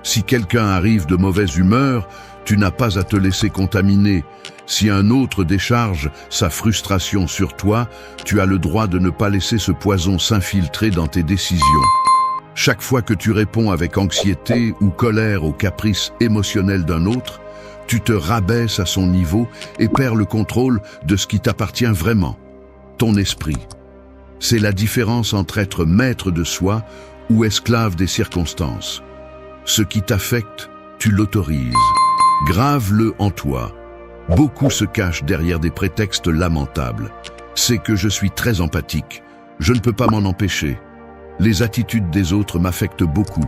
Si quelqu'un arrive de mauvaise humeur, tu n'as pas à te laisser contaminer. Si un autre décharge sa frustration sur toi, tu as le droit de ne pas laisser ce poison s'infiltrer dans tes décisions. Chaque fois que tu réponds avec anxiété ou colère aux caprices émotionnels d'un autre, tu te rabaisses à son niveau et perds le contrôle de ce qui t'appartient vraiment, ton esprit. C'est la différence entre être maître de soi ou esclave des circonstances. Ce qui t'affecte, tu l'autorises. Grave-le en toi. Beaucoup se cachent derrière des prétextes lamentables. C'est que je suis très empathique. Je ne peux pas m'en empêcher. Les attitudes des autres m'affectent beaucoup.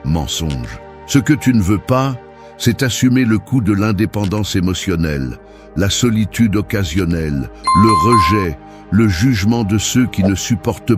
Mensonge. Ce que tu ne veux pas, c'est assumer le coût de l'indépendance émotionnelle, la solitude occasionnelle, le rejet, le jugement de ceux qui ne supportent